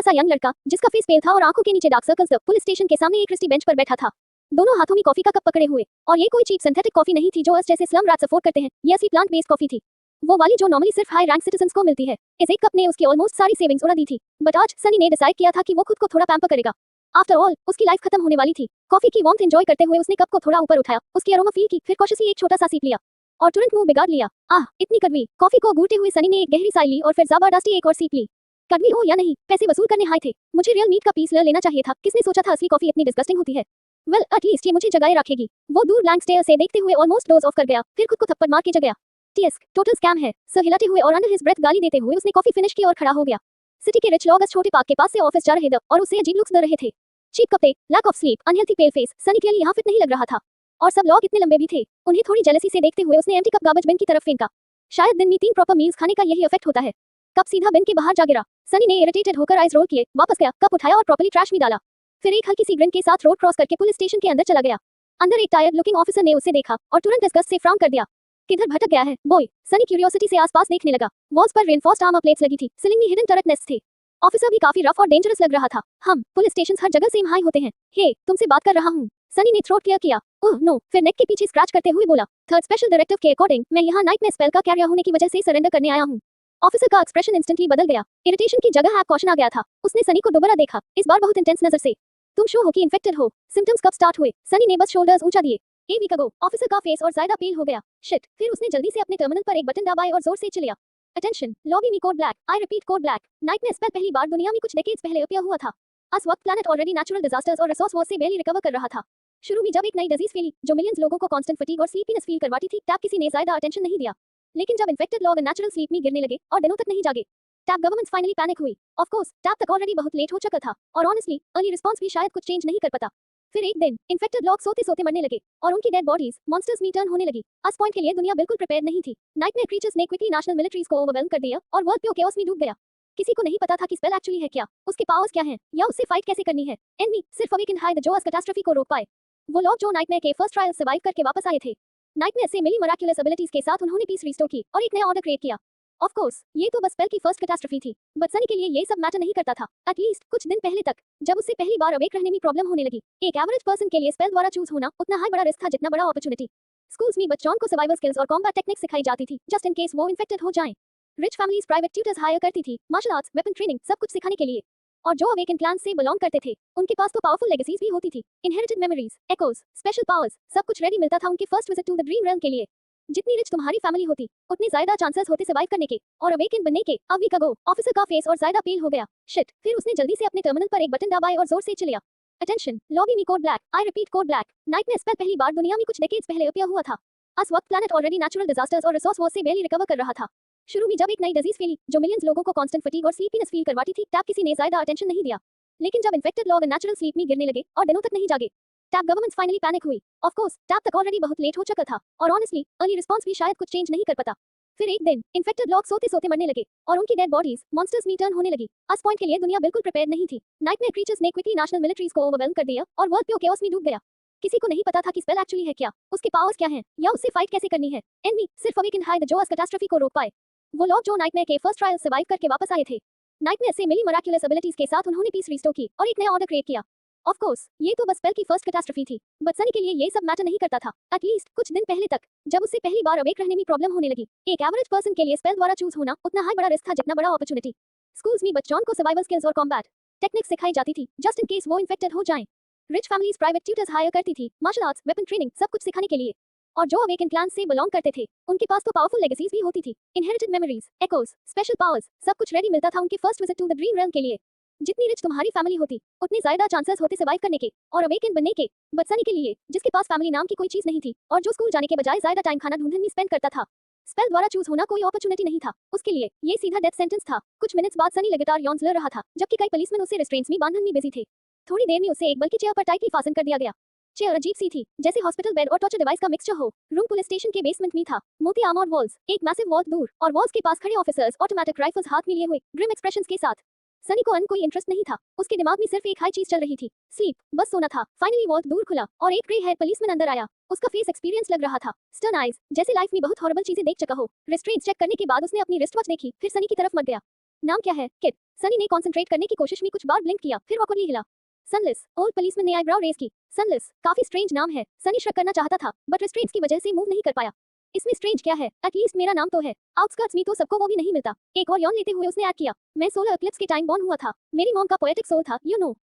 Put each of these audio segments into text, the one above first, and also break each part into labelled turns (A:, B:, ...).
A: सा यंग लड़का जिसका फेस पेल था और आंखों के नीचे डार्क सर्कल्स पुलिस स्टेशन के सामने एक रस्टी बेंच पर बैठा था, दोनों हाथों में कॉफी का कप पकड़े हुए। और ये कोई चीप सिंथेटिक कॉफी नहीं थी जो अस जैसे स्लम रैट्स अफोर्ड करते हैं, ये असली प्लांट बेस्ड कॉफी थी, वो वाली जो नॉर्मली सिर्फ हाई रैंक सिटीजंस को मिलती है। इस एक कप ने उसकी ऑलमोस्ट सारी सेविंग्स उड़ा दी थी, बट आज सनी ने डिसाइड किया था कि वो खुद को थोड़ा पैम्पर करेगा। आफ्टर ऑल उसकी लाइफ खत्म होने वाली थी। कॉफी की वार्मथ एंजॉय करते हुए उसने कप को थोड़ा ऊपर उठाया, उसकी अरोमा फील की, फिर कॉशियसली एक छोटा सा सीप लिया और तुरंत मुंह बिगाड़ लिया। आह, इतनी कड़वी। कॉफी को घूरते हुए सनी ने एक गहरी सांस ली और फिर जबरदस्ती एक और सीप ली। कड़वी हो या नहीं, पैसे वसूल करने आए थे, मुझे रियल मीट का पीस ले लेना चाहिए था। किसने सोचा था असली कॉफी इतनी डिस्गस्टिंग होती है। वेल एटलीस्ट ये मुझे जगाए रखेगी। वो दूर ब्लैंक स्टेयर से देखते हुए ऑलमोस्ट डोज ऑफ कर गया, फिर खुद को थप्पड़ मार के जग गया। टियस्क, टोटल स्कैम है, सर हिलाते हुए और अंडर हिज ब्रेथ गाली देते हुए उसने कॉफी फिनिश की और खड़ा हो गया। सिटी के रिच लोग छोटे पार्क के पास से ऑफिस जा रहे थे और उसे अजीब लुक्स दे रहे थे। चीप कपड़े, lack of sleep, unhealthy pale face, Sunny के लिए यहाँ फिट नहीं लग रहा था। और सब लोग इतने लंबे भी थे। उन्हें थोड़ी जेलसी से देखते हुए उसने एम्प्टी कप गार्बेज बिन की तरफ फेंका। शायद दिन में 3 प्रॉपर मील्स खाने का यही इफेक्ट होता है। कप सीधा बिन के बाहर जा गिरा। सनी ने इरिटेटेड होकर आइज रोल किए, वापस गया, कप उठाया और प्रॉपर्ली ट्रैश में डाला। फिर एक हल्की सी ग्रिन के साथ रोड क्रॉस करके पुलिस स्टेशन के अंदर चला गया। अंदर एक टायर्ड लुकिंग ऑफिसर ने उसे देखा और तुरंत डिस्गस्ट से फ्राउन कर दिया। किधर भटक गया है बॉय? सनी क्यूरियोसिटी से आसपास देखने लगा। वॉल्स पर रेनफोर्स्ड आर्मर प्लेट्स लगी थी, सीलिंग में हिडन टर्रेट नेस्ट थे। ऑफिसर भी काफी रफ और डेंजरस लग रहा था। हम पुलिस स्टेशन हर जगह सेम हाई होते हैं। हे, तुमसे बात कर रहा हूँ। सनी ने थ्रोट क्लियर किया। ओह नो, फिर नेक के पीछे स्क्रैच करते हुए बोला, थर्ड स्पेशल डायरेक्टिव के अकॉर्डिंग मैं यहाँ नाइट में स्पेल का कैरियर होने की वजह से सरेंडर करने आया हूँ। ऑफिसर का एक्सप्रेशन इंस्टेंटली बदल गया। इरिटेशन की जगह है कॉशन आ गया था। उसने सनी को दोबारा देखा, इस बार बहुत इंटेंस नजर से। तुम श्योर हो कि इन्फेक्टेड हो? सिम्टम्स कब स्टार्ट हुए? सनी ने बस शोल्डर्स ऊंचा दिए। A week ago. ऑफिसर का फेस और ज्यादा पेल हो गया। शिट। फिर उसने जल्दी से अपने टर्मिनल पर एक बटन दबाया और जोर से चिल्लाया, अटेंशन, लॉबी में code black, I repeat code black. Night में स्पेल पहली बार दुनिया में कुछ डेकेड्स पहले अपीयर हुआ था। इस वक्त प्लैनेट ऑलरेडी नेचुरल डिजास्टर्स और रिसोर्स वॉर से बेली रिकवर कर रहा था। शुरू में जब एक नई डिजीज फैली जो मिलियंस लोगों को कांस्टेंट फटीग और स्लीपीनेस फील करवाती थी, तब किसी ने ज्यादा अटेंशन नहीं दिया। लेकिन जब इन्फेक्टेड लोग नेचुरल स्लीप में गिरने लगे और दिनों तक नहीं जागे, तब गवर्नमेंट फाइनली पैनिक हुई। ऑफ कोर्स तब तक ऑलरेडी बहुत लेट हो चुका था और ऑनेस्टली अर्ली रिस्पांस भी शायद कुछ चेंज नहीं कर पाता। फिर एक दिन इन्फेक्टेड लोग सोते सोते मरने लगे और उनकी डेड बॉडीज मॉन्स्टर्स में टर्न होने लगी। इस पॉइंट के लिए दुनिया बिल्कुल प्रिपेयर नहीं थी। नाइटमेयर क्रीचर्स ने क्विकली नेशनल मिलिट्रीज को ओवरवेल्म कर दिया और वर्ल्ड प्योर केओस में डूब गया। किसी को नहीं पता था कि स्पेल एक्चुअली है क्या, उसके पावर्स क्या हैं, या उससे फाइट कैसे करनी है। एनमी सिर्फ अवेकन हाई द जो इस कैटास्ट्रोफी को रोक पाए। वो लोग जो नाइटमेयर के फर्स्ट ट्रायल सर्वाइव करके वापस आए थे। नाइटमेयर से मिली मराक्युलस एबिलिटीज के साथ उन्होंने पीस रिस्टोर की और एक नया ऑर्डर क्रिएट किया। ऑफ कोर्स ये तो बस स्पेल की फर्स्ट कैटास्ट्रोफी थी, बट सनी के लिए ये सब मैटर नहीं करता था। एटलीस्ट कुछ दिन पहले तक, जब उससे पहली बार अवेक रहने में प्रॉब्लम होने लगी। एक एवरेज पर्सन के लिए स्पेल द्वारा चूज होना उतना हाई बड़ा रिस्क था जितना बड़ा अपॉर्चुनिटी। स्कूल्स में बच्चों को सर्वाइवल स्किल्स और कॉम्बैट टेक्निक्स सिखाई जाती थी, जस्ट इन केस वो इन्फेक्टेड हो जाएं। Rich families private tutors hire करती थी, मार्शल आर्ट्स, वेपन ट्रेनिंग, सब कुछ सिखाने के लिए। और जो अवेकन क्लान से बिलोंग करते थे, उनके पास तो पावरफुल लेगेसीज भी होती थी, inherited memories, echoes, special powers, सब कुछ रेडी मिलता था उनके first visit to the dream realm के लिए। जितनी रिच तुम्हारी फैमिली होती, उतने ज्यादा चांसेस होते सर्वाइव करने के और अवेकन बनने के। अ वीक अगो ऑफिसर का फेस और ज्यादा पेल हो गया। शिट। फिर उसने जल्दी से अपने टर्मिनल पर एक बटन दबाया और जोर से चिल्लाया, अटेंशन, लॉबी में code black, I repeat code black. Night में स्पेल पहली बार दुनिया में कुछ डेकेड्स पहले अपीयर हुआ था। इस वक्त प्लैनेट ऑलरेडी नेचुरल डिजास्टर्स और रिसोर्स वॉर से बेली रिकवर कर रहा था। शुरू में जब एक नई डिजीज फैली जो मिलियंस लोगों को कांस्टेंट फटीग और स्लीपीनेस फील करवाती थी, तब किसी ने ज्यादा अटेंशन नहीं दिया। लेकिन जब इन्फेक्टेड लोग नेचुरल स्लीप में गिरने लगे और दिनों तक नहीं जागे, तब गवर्नमेंट फाइनली पैनिक हुई। ऑफ कोर्स तब तक ऑलरेडी बहुत लेट हो चुका था और ऑनेस्टली अर्ली रिस्पांस भी शायद कुछ चेंज नहीं कर पाता। फिर एक दिन इन्फेक्टेड लोग सोते सोते मरने लगे और उनकी डेड बॉडीज मॉन्स्टर्स में टर्न होने लगी। इस पॉइंट के लिए दुनिया बिल्कुल प्रिपेयर नहीं थी। नाइटमेयर क्रीचर्स ने क्विकली नेशनल मिलिट्रीज को ओवरवेल्म कर दिया और वर्ल्ड प्योर केओस में डूब गया। किसी को नहीं पता था कि स्पेल एक्चुअली है क्या, उसके पावर्स क्या हैं, या उससे फाइट कैसे करनी है। एनमी सिर्फ अवेकन हाई द जो इस कैटास्ट्रोफी को रोक पाए। वो लोग जो नाइटमेयर के फर्स्ट ट्रायल सर्वाइव करके वापस आए थे। नाइटमेयर से मिली मराक्युलस एबिलिटीज के साथ उन्होंने पीस रिस्टोर की और एक नया ऑर्डर क्रिएट किया। ऑफ कोर्स ये तो बस स्पेल की फर्स्ट कैटास्ट्रोफी थी, बट सनी के लिए ये सब मैटर नहीं करता था। एटलीस्ट कुछ दिन पहले तक, जब उससे पहली बार अवेक रहने में प्रॉब्लम होने लगी। एक एवरेज पर्सन के लिए स्पेल द्वारा चूज होना उतना हाई बड़ा रिस्क था जितना बड़ा अपॉर्चुनिटी। स्कूल्स में बच्चों को सर्वाइवल स्किल्स और कॉम्बैट टेक्निक्स सिखाई जाती थी, जस्ट इन केस वो इन्फेक्टेड हो जाएं। Rich families private tutors hire करती थी, मार्शल आर्ट्स, वेपन ट्रेनिंग, सब कुछ सिखाने के लिए। और जो अवेकन क्लान से बिलोंग करते थे, उनके पास तो पावरफुल लेगेसीज भी होती थी, inherited memories, echoes, special powers, सब कुछ रेडी मिलता था उनके first visit to the dream realm के लिए। जितनी रिच तुम्हारी फैमिली होती, उतने ज्यादा चांसेस होते सर्वाइव करने के और अवेकन बनने के। बट सनी के लिए, जिसके पास फैमिली नाम की कोई चीज नहीं थी और जो स्कूल जाने के बजाय ज्यादा टाइम खाना ढूंढने में स्पेंड करता था, स्पेल द्वारा चूज होना कोई अपॉर्चुनिटी नहीं था। उसके लिए ये सीधा डेथ सेंटेंस था। कुछ मिनट्स बाद सनी लगातार यॉन्स ले रहा था, जबकि कई पुलिसमैन उसे रेस्ट्रेंट्स में बांधने में बिजी थे। थोड़ी देर में उसे एक बल्कि चेयर पर टाइटली फासन कर दिया गया। चेयर अजीब सी थी, जैसे हॉस्पिटल बेड और टॉर्चर डिवाइस का मिक्सचर हो। रूम पुलिस स्टेशन के बेसमेंट में था। मोती आर्मर्ड वॉल्स, एक मैसिव वॉल्ट दूर, और वॉल्स के पास खड़े ऑफिसर्स ऑटोमेटिक राइफल्स हाथ में लिए हुए, ग्रिम एक्सप्रेशंस के साथ। सनी को कोई इंटरेस्ट नहीं था। उसके दिमाग में सिर्फ एक हाई चीज चल रही थी, स्लीप, बस सोना था। फाइनली वॉल्ट दूर खुला और एक ग्रे हेयर पुलिसमैन अंदर आया। उसका फेस एक्सपीरियंस लग रहा था, स्टर्न आइज, जैसे लाइफ में बहुत हॉरिबल चीजें देख चुका हो। रेस्ट्रेंट्स चेक करने के बाद उसने अपनी रिस्ट वॉच देखी, फिर सनी की तरफ मत गया। नाम क्या है? किड। सनी ने कंसंट्रेट करने की कोशिश में कुछ बार ब्लिंक किया, फिर ऑकवर्डली हिला। सनलिस। ओल्ड पुलिसमैन ने आईब्राउ रेज की। सनलिस, काफी स्ट्रेंज नाम है। सनी शक करना चाहता था, बट रिस्ट्रेंट्स की वजह से मूव नहीं कर पाया। इसमें स्ट्रेंज क्या है? एटलीस्ट मेरा नाम तो है। आउटस्कर्ट्स में तो सबको वो भी नहीं मिलता। एक और यौन लेते हुए उसने ऐड किया। मैं सोलर एक्लिप्स के टाइम बॉर्न हुआ था। मेरी मॉम का पोएटिक सोल था,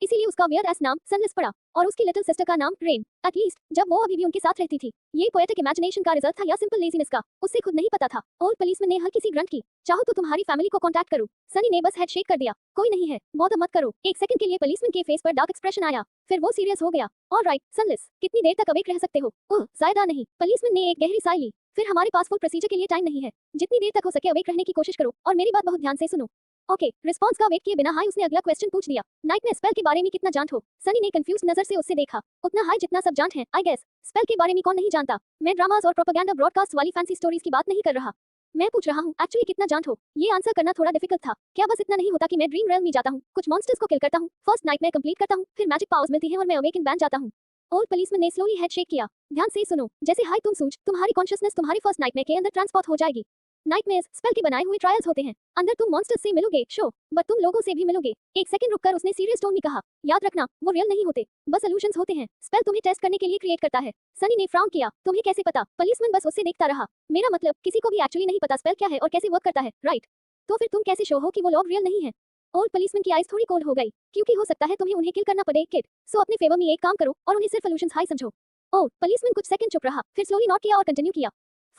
A: इसीलिए उसका वियर्ड एस नाम सनलिस पड़ा। और उसकी लिटिल सिस्टर का नाम रेन। एटलीस्ट जब वो अभी भी उनके साथ रहती थी। ये पोएटिक इमेजिनेशन का रिजल्ट था या सिंपल लेजीनेस का, उससे खुद नहीं पता था। ओल्ड पुलिसमैन ने हल्की सी ग्रंट की। चाहो तो तुम्हारी फैमिली को कांटेक्ट करो। सनी ने बस हेड शेक कर दिया। कोई नहीं है, बॉदर मत करो। एक सेकंड के लिए पुलिसमैन के फेस पर डार्क एक्सप्रेशन आया, फिर वो सीरियस हो गया। ऑलराइट सनलिस, कितनी देर तक अवेक रह सकते हो? ओह ज्यादा नहीं। पुलिसमैन ने एक गहरी सांस ली। फिर हमारे पास फुल प्रोसीजर के लिए टाइम नहीं है। जितनी देर तक हो सके अवेक रहने की कोशिश करो, और मेरी बात बहुत ध्यान से सुनो। ओके, रिस्पांस का वेट किए बिना हाई उसने अगला क्वेश्चन पूछ दिया। नाइटमेयर स्पेल के बारे में कितना जानते हो? सनी ने कंफ्यूज नजर से उससे देखा। उतना हाई जितना सब जानते हैं, आई गेस। स्पेल के बारे में कौन नहीं जानता? मैं ड्रामास और प्रोपेगेंडा ब्रॉडकास्ट वाली फैंसी स्टोरीज की बात नहीं कर रहा। मैं पूछ रहा हूँ एक्चुअली कितना जानते हो? ये आंसर करना थोड़ा डिफिकल्ट था। क्या बस इतना नहीं होता कि मैं ड्रीम रेल्म में जाता हूँ, कुछ मॉन्स्टर्स को किल करता हूँ, फर्स्ट नाइटमेयर कंप्लीट करता हूँ, फिर मैजिक पावर्स मिलती हैं और मैं अवेकन बन जाता हूँ। ओल्ड पुलिसमैन ने स्लोली हेड शेक किया। ध्यान से सुनो, जैसे हाई तुम सूझ, तुम्हारी कॉन्शियसनेस तुम्हारी फर्स्ट नाइटमेयर के अंदर ट्रांसपोर्ट हो जाएगी। नाइटमेयर्स स्पेल के बनाए हुए ट्रायल्स होते हैं। अंदर तुम मॉन्स्टर्स से मिलोगे, शो, बट तुम लोगों से भी मिलोगे। एक सेकंड रुककर उसने सीरियस टोन में कहा। याद रखना, वो रियल नहीं होते, बस इल्यूशंस होते हैं। स्पेल तुम्हें टेस्ट करने के लिए क्रिएट करता है। सनी ने फ्राउन किया। तुम्हें कैसे पता? पुलिसमैन बस उससे देखता रहा। मेरा मतलब, किसी को भी एक्चुअली नहीं पता स्पेल क्या है और कैसे वर्क करता है, राइट? तो फिर तुम कैसे शो हो कि वो लोग रियल नहीं है? ओल्ड पुलिसमैन की आइज थोड़ी कोल्ड हो गई, क्योंकि हो सकता है तुम्हें उन्हें किल करना पड़े, किड। सो अपने फेवर में एक काम करो और उन्हें सिर्फ इल्यूशंस हाई समझो। ओह, पुलिसमैन कुछ सेकंड चुप रहा, फिर स्लोली नोट किया और कंटिन्यू किया।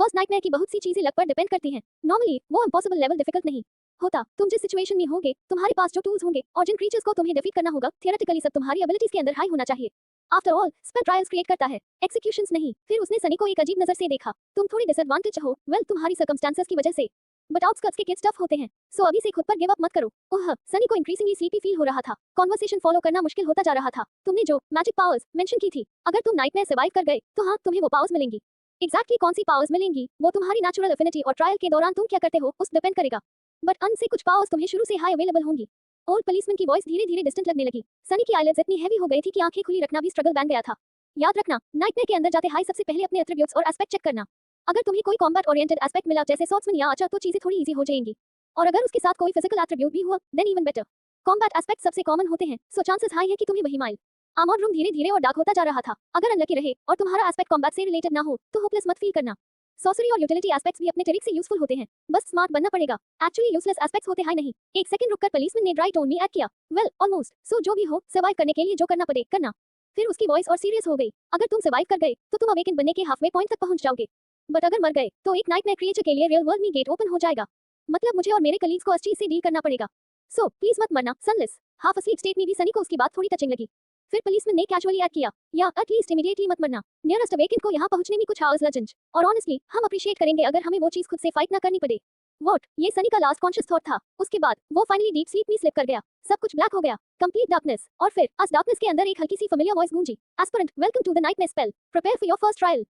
A: फर्स्ट नाइटमेयर की बहुत सी चीजें लक पर डिपेंड करती हैं। नॉर्मली वो इम्पॉसिबल लेवल डिफिकल्ट नहीं होता। तुम जिस सिचुएशन में होगे, तुम्हारे पास जो टूल्स होंगे और जिन क्रीचर्स को तुम्हें डिफीट करना होगा, थियोरेटिकली सब तुम्हारी एबिलिटीज के अंदर हाई होना चाहिए। After all, spell trials create करता है, एक्सिक्यूशंस नहीं। फिर उसने सनी को एक अजीब नजर से देखा। तुम थोड़ी डिसएडवांटेज हो, वेल तुम्हारी सर्कमस्टेंसेस की वजह से, बट आउटस्कर्ट्स के किड्स टफ होते हैं। सो अभी से खुद पर गिव अप मत करो। ओह, सनी को इंक्रीजिंगली स्लीपी फील हो रहा था। कॉन्वर्सेशन फॉलो करना मुश्किल होता जा रहा था। तुमने जो मैजिक पावर्स मेंशन की थी, अगर तुम नाइटमेयर सर्वाइव कर गए, तो हाँ, तुम्हें वो पावर्स मिलेंगी। एग्जैक्टली कौन सी पावर्स मिलेंगी, वो तुम्हारी नेचुरल एफिनिटी और ट्रायल के दौरान तुम क्या करते हो उस डिपेंड करेगा। बट अन से कुछ पावर्स तुम्हें शुरू से हाई अवेलेबल होंगी। ओल्ड पुलिसमैन की वॉइस धीरे धीरे डिस्टेंट लगने लगी। सनी की आईलिड्स इतनी हैवी हो गई थी कि आंखें खुली रखना भी स्ट्रगल बन गया था। याद रखना, नाइटमेयर के अंदर जाते हाई सबसे पहले अपने एट्रिब्यूट्स और एस्पेक्ट चेक करना। अगर तुम्हें कोई कॉम्बैट ओरिएंटेड एस्पेक्ट मिला, जैसे स्वॉर्ड्समैन या आर्चर, तो चीजें थोड़ी इजी हो जाएंगी। और अगर उसके साथ कोई फिजिकल एट्रिब्यूट भी हुआ, then even better. Combat aspect सबसे कॉमन होते हैं, सो चांसेस हाई है कि तुम्हें वही माइल। आर्मर्ड रूम धीरे धीरे और डार्क होता जा रहा था। अगर अनलकी रहे और तुम्हारा एस्पेक्ट कॉम्बैट से रिलेटेड ना हो, तो होपलेस मत फील करना। सॉर्सरी और यूटिलिटी एस्पेक्ट्स भी अपने तरीके से यूजफुल होते हैं, बस स्मार्ट बनना पड़ेगा। एक्चुअली यूजलेस एस्पेक्ट्स होते हैं नहीं। एक सेकंड रुककर पुलिसमैन ने ड्राई टोन में ऐड किया। वेल ऑलमोस्ट, सो जो भी हो, सर्वाइव करने के लिए जो करना पड़े करना। फिर उसकी वॉइस और सीरियस हो गई। अगर तुम सर्वाइव कर गए, तो तुम अवेकन बनने के हाफवे पॉइंट तक पहुंच जाओगे। बट अगर मर गए, तो एक नाइटमेयर क्रिएचर के लिए रियल वर्ल्ड में गेट ओपन हो जाएगा। मतलब मुझे और मेरे कलीग्स को इस चीज से डील करना पड़ेगा। सो प्लीज मत मरना सनलिस। हाफ अस्लीप स्टेट में भी सनी को उसकी बात थोड़ी टचिंग लगी। फिर पुलिसमैन ने कैजुअली ऐड किया, या एटलीस्ट इमीडिएटली मत मरना। नियरेस्ट अवेकन को यहाँ पहुंचने में कुछ आवर्स लगेंगे, और ऑनेस्टली हम अप्रिशिएट करेंगे अगर हमें वो चीज खुद से फाइट ना करनी पड़े। व्हाट? ये सनी का लास्ट कॉन्शियस थॉट था। उसके बाद वो फाइनली डीप स्लीप में स्लिप कर गया। सब कुछ ब्लैक हो गया, कंप्लीट डार्कनेस। और फिर अस डार्कनेस के अंदर एक हल्की सी फेमिलियर वॉइस गूंजी। Aspirant, welcome to the nightmare spell, prepare for your first trial.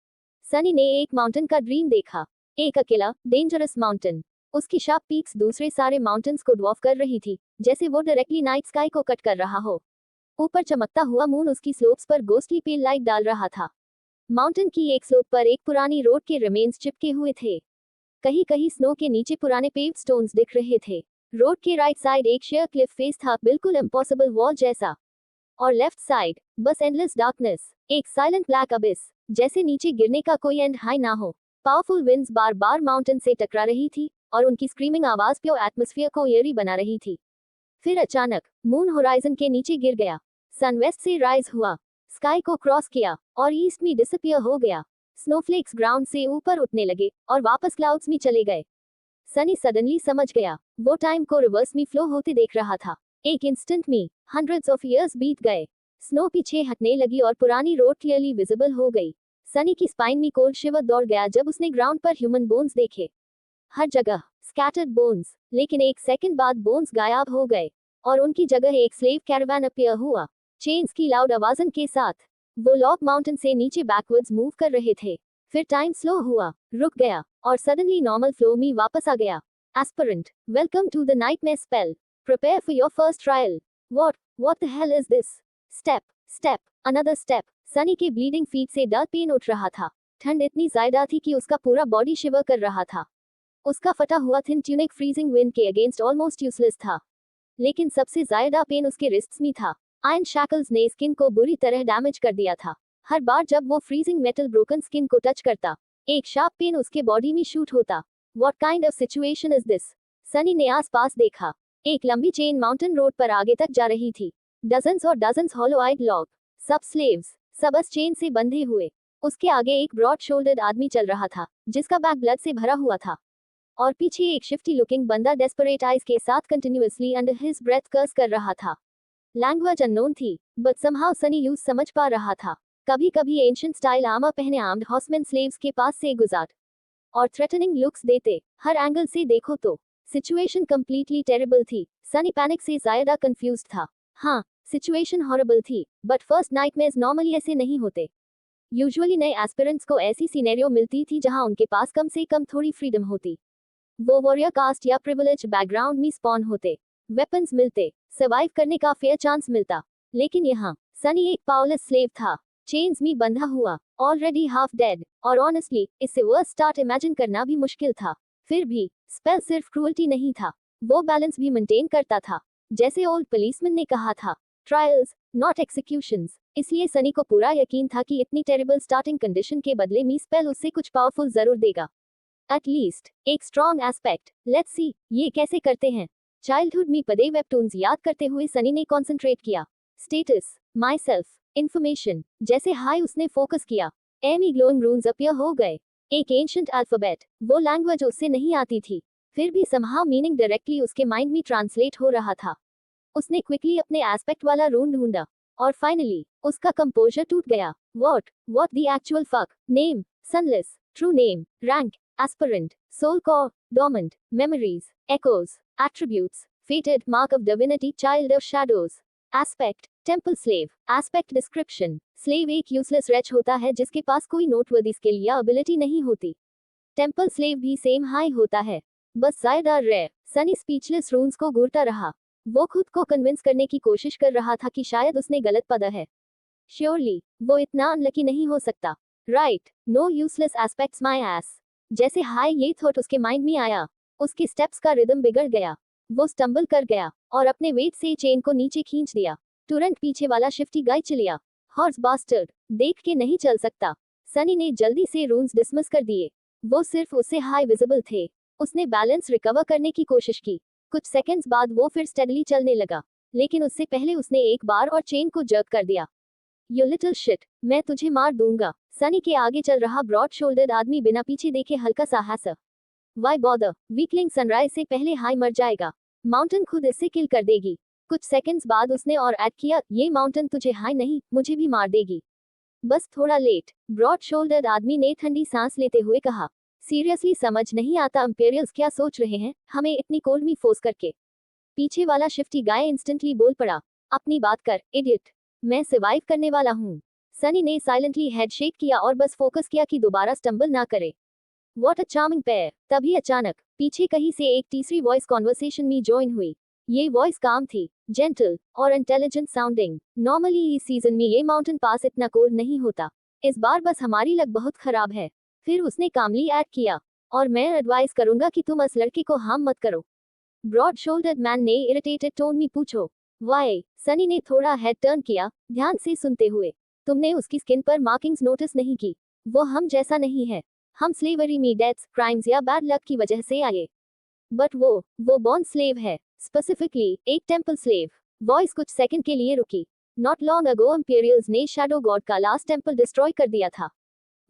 A: Sunny ने एक माउंटेन का ड्रीम देखा, एक अकेला डेंजरस माउंटेन। उसकी शार्प पीक्स दूसरे सारे माउंटेन्स को ड्वार्फ कर रही थी, जैसे वो डायरेक्टली नाइट स्काई को कट कर रहा हो। ऊपर चमकता हुआ मून उसकी स्लोप्स पर गोस्टली पेल लाइट डाल रहा था। माउंटेन की एक स्लोप पर एक पुरानी रोड के रिमेन्स चिपके हुए थे। कहीं कहीं स्नो के नीचे पुराने पेव्ड स्टोन्स दिख रहे थे। रोड के राइट साइड एक शेयर क्लिफ फेस था, बिल्कुल इम्पॉसिबल वॉल जैसा। और लेफ्ट साइड बस एंडलेस डार्कनेस, एक साइलेंट ब्लैक अबिस, जैसे नीचे गिरने का कोई एंड हाई ना हो। पावरफुल विंड्स बार बार माउंटेन से टकरा रही थी, और उनकी स्क्रीमिंग आवाज प्योर एटमॉस्फेयर को एयरी बना रही थी। फिर अचानक मून होराइजन के नीचे गिर गया। सन वेस्ट से राइज हुआ, स्काई को क्रॉस किया और ईस्ट में डिसअपियर हो गया। स्नोफ्लेक्स ग्राउंड से ऊपर उठने लगे और वापस क्लाउड्स में चले गए। सनी सडनली समझ गया, वो टाइम को रिवर्स में फ्लो होते देख रहा था। एक इंस्टेंट में हंड्रेड्स ऑफ ईयर्स बीत गए। स्नो पीछे हटने लगी और पुरानी रोड क्लियरली विजिबल हो गई। सनी की स्पाइन में कोल्ड शिवर दौड़ गया जब उसने ग्राउंड पर ह्यूमन बोन्स देखे। हर जगह स्कैटर्ड बोन्स, लेकिन एक सेकंड बाद बोन्स गायब हो गए और उनकी जगह एक स्लेव कैरावान अपीयर हुआ, चेन्स की लाउड आवाजन के साथ। वो लॉक माउंटेन से नीचे बैकवर्ड्स मूव कर रहे थे। फिर टाइम स्लो हुआ, रुक गया और सडनली नॉर्मल फ्लो में वापस आ गया। Aspirant, welcome to the nightmare spell, prepare for your first trial. What the hell is this? Step, another step. Sunny के ब्लीडिंग फीट से डर पेन उठ रहा था। ठंड इतनी ज्यादा थी कि उसका पूरा बॉडी शिवर कर रहा था। उसका फटा हुआ थिन ट्यूनिक फ्रीजिंग विंड के अगेंस्ट ऑलमोस्ट यूजलेस था, लेकिन सबसे ज्यादा पेन उसके रिस्ट्स में था। आयरन शैकल्स ने स्किन को बुरी तरह डैमेज कर दिया था। हर बार जब वो फ्रीजिंग मेटल ब्रोकन स्किन को टच करता, एक शार्प पेन उसके बॉडी में शूट होता। What kind of situation is this? Sunny ने आसपास देखा। एक लंबी चेन माउंटेन रोड पर आगे तक जा रही थी। डजन्स और डजन्स हॉलो आइड लॉग, सब स्लेव्स, सब इस चेन से बंधे हुए। उसके आगे एक ब्रॉड शोल्डर्ड आदमी चल रहा था, जिसका बैक ब्लड से भरा हुआ था, और पीछे एक शिफ्टी लुकिंग बंदा डेस्परेट आइज के साथ कंटिन्यूअसली अंडर हिज ब्रेथ कर्स कर रहा था। लैंग्वेज अननोन थी, बट समहाउ सनी यूज समझ पा रहा था। कभी कभी एंशिएंट स्टाइल आर्मर पहने आर्म्ड हॉर्समैन स्लेव्स के पास से गुजार और थ्रेटनिंग लुक्स देते। हर एंगल से देखो तो सिचुएशन कंप्लीटली टेरिबल थी। सनी पैनिक से ज्यादा कंफ्यूज्ड था। हाँ, सिचुएशन हॉरिबल थी, बट फर्स्ट नाइटमेयर्स नॉर्मली ऐसे नहीं होते। यूजुअली नए एस्पिरेंट्स को ऐसी सिनेरियो मिलती थी जहां उनके पास कम से कम थोड़ी फ्रीडम होती। वो वॉरियर कास्ट या प्रिविलेज बैकग्राउंड में स्पॉन होते, वेपन्स मिलते, सर्वाइव करने का फेयर चांस मिलता। लेकिन यहाँ सनी एक पावरलेस स्लेव था, चेन्स में बंधा हुआ, ऑलरेडी हाफ डेड, और ऑनेस्टली इससे वर्स्ट स्टार्ट इमेजिन करना भी मुश्किल था। फिर भी स्पेल सिर्फ क्रूअल्टी नहीं था, वो बैलेंस भी मेंटेन करता था। जैसे ओल्ड पुलिसमैन ने कहा था, ट्रायल्स नॉट एक्सिक्यूशंस। इसलिए सनी को पूरा यकीन था कि इतनी टेरिबल स्टार्टिंग कंडीशन के बदले में स्पेल उससे कुछ पावरफुल जरूर देगा, एटलीस्ट एक स्ट्रॉन्ग एस्पेक्ट। लेट्स सी ये कैसे करते हैं। चाइल्डहुड में पदे वेबटून्स याद करते हुए सनी ने कॉन्सेंट्रेट किया। Status, my self, information. जैसे हाई उसने फोकस किया, एमी ग्लोइंग रून्स अपीयर हो गए। एक एंशिएंट अल्फाबेट, वो लैंग्वेज उससे नहीं आती थी, फिर भी समहाउ मीनिंग डायरेक्टली उसके माइंड में ट्रांसलेट हो रहा था। उसने क्विकली अपने एस्पेक्ट वाला रून ढूंढा, और फाइनली उसका कंपोजर टूट गया। What the actual fuck? Name, sunless, true name, rank, aspirant, soul core, dormant, memories, echoes, attributes, fated, mark of divinity, child of shadows, aspect, temple slave, aspect description, slave एक useless wretch होता है जिसके पास कोई noteworthy skill या ability नहीं होती। temple slave भी same high होता है, बस ज्यादा rare। सनी speechless runes को घूरता रहा। वो खुद को कन्विंस करने की कोशिश कर रहा था कि शायद उसने गलत पढ़ा है। श्योरली वो इतना अनलकी नहीं हो सकता। राइट, नो यूजलेस एस्पेक्ट्स माई एस। जैसे हाय ये थॉट उसके माइंड में आया, उसके स्टेप्स का रिदम बिगड़ गया। वो स्टंबल कर गया और अपने वेट से चेन को नीचे खींच दिया। तुरंत पीछे वाला शिफ्टी गाय चलिया। हॉर्स बास्टर्ड, देख के नहीं चल सकता। सनी ने जल्दी से रून्स डिसमिस कर दिए, वो सिर्फ उससे हाई विजिबल थे। उसने बैलेंस रिकवर करने की कोशिश की। कुछ सेकंड्स बाद वो फिर स्टेडली चलने लगा, लेकिन उससे पहले उसने एक बार और चेन को जर्क कर दिया। यू लिटिल शिट, मैं तुझे मार दूंगा। सनी के आगे चल रहा ब्रॉड शोल्डर्ड आदमी बिना पीछे देखे हल्का सा हंसा। वाई बॉदर, वीकलिंग सनराइज से पहले हाई मर जाएगा। माउंटेन खुद इससे किल कर देगी। कुछ सेकंड्स बाद उसने और ऐड किया, ये माउंटेन तुझे हाई नहीं मुझे भी मार देगी, बस थोड़ा लेट। ब्रॉड शोल्डर्ड आदमी ने ठंडी सांस लेते हुए कहा, सीरियसली समझ नहीं आता इंपीरियल्स क्या सोच रहे हैं हमें इतनी कोल्ड में फोर्स करके। पीछे वाला शिफ्टी गाय इंस्टेंटली बोल पड़ा, अपनी बात कर इडियट, मैं सर्वाइव करने वाला हूँ। सनी ने साइलेंटली हेड शेक किया और बस फोकस किया कि दोबारा स्टंबल ना करे। What a charming pair. तभी अचानक पीछे कहीं से एक तीसरी वॉइस कॉन्वर्सेशन में ज्वाइन हुई। ये वॉइस काम थी, जेंटल और इंटेलिजेंट साउंडिंग। नॉर्मली इस सीजन में ये माउंटेन पास इतना कोल्ड नहीं होता, इस बार बस हमारी लक बहुत खराब है। फिर उसने कामली ऐड किया, और मैं एडवाइस करूंगा कि तुम इस लड़के को हार्म मत करो। ब्रॉड शोल्डर्ड मैन ने इरिटेटेड टोन में पूछो। वाई? सनी ने थोड़ा हेड टर्न किया, ध्यान से सुनते हुए। तुमने उसकी स्किन पर मार्किंग्स नोटिस नहीं की? वो हम जैसा नहीं है। हम स्लेवरी में डेथ्स, क्राइम्स या बैड लक की वजह से आए, बट वो बॉर्न स्लेव है, स्पेसिफिकली एक टेंपल स्लेव। वॉइस कुछ सेकंड के लिए रुकी। नॉट लॉन्ग अगो इंपीरियल्स ने शैडो गॉड का लास्ट टेंपल डिस्ट्रॉय कर दिया था।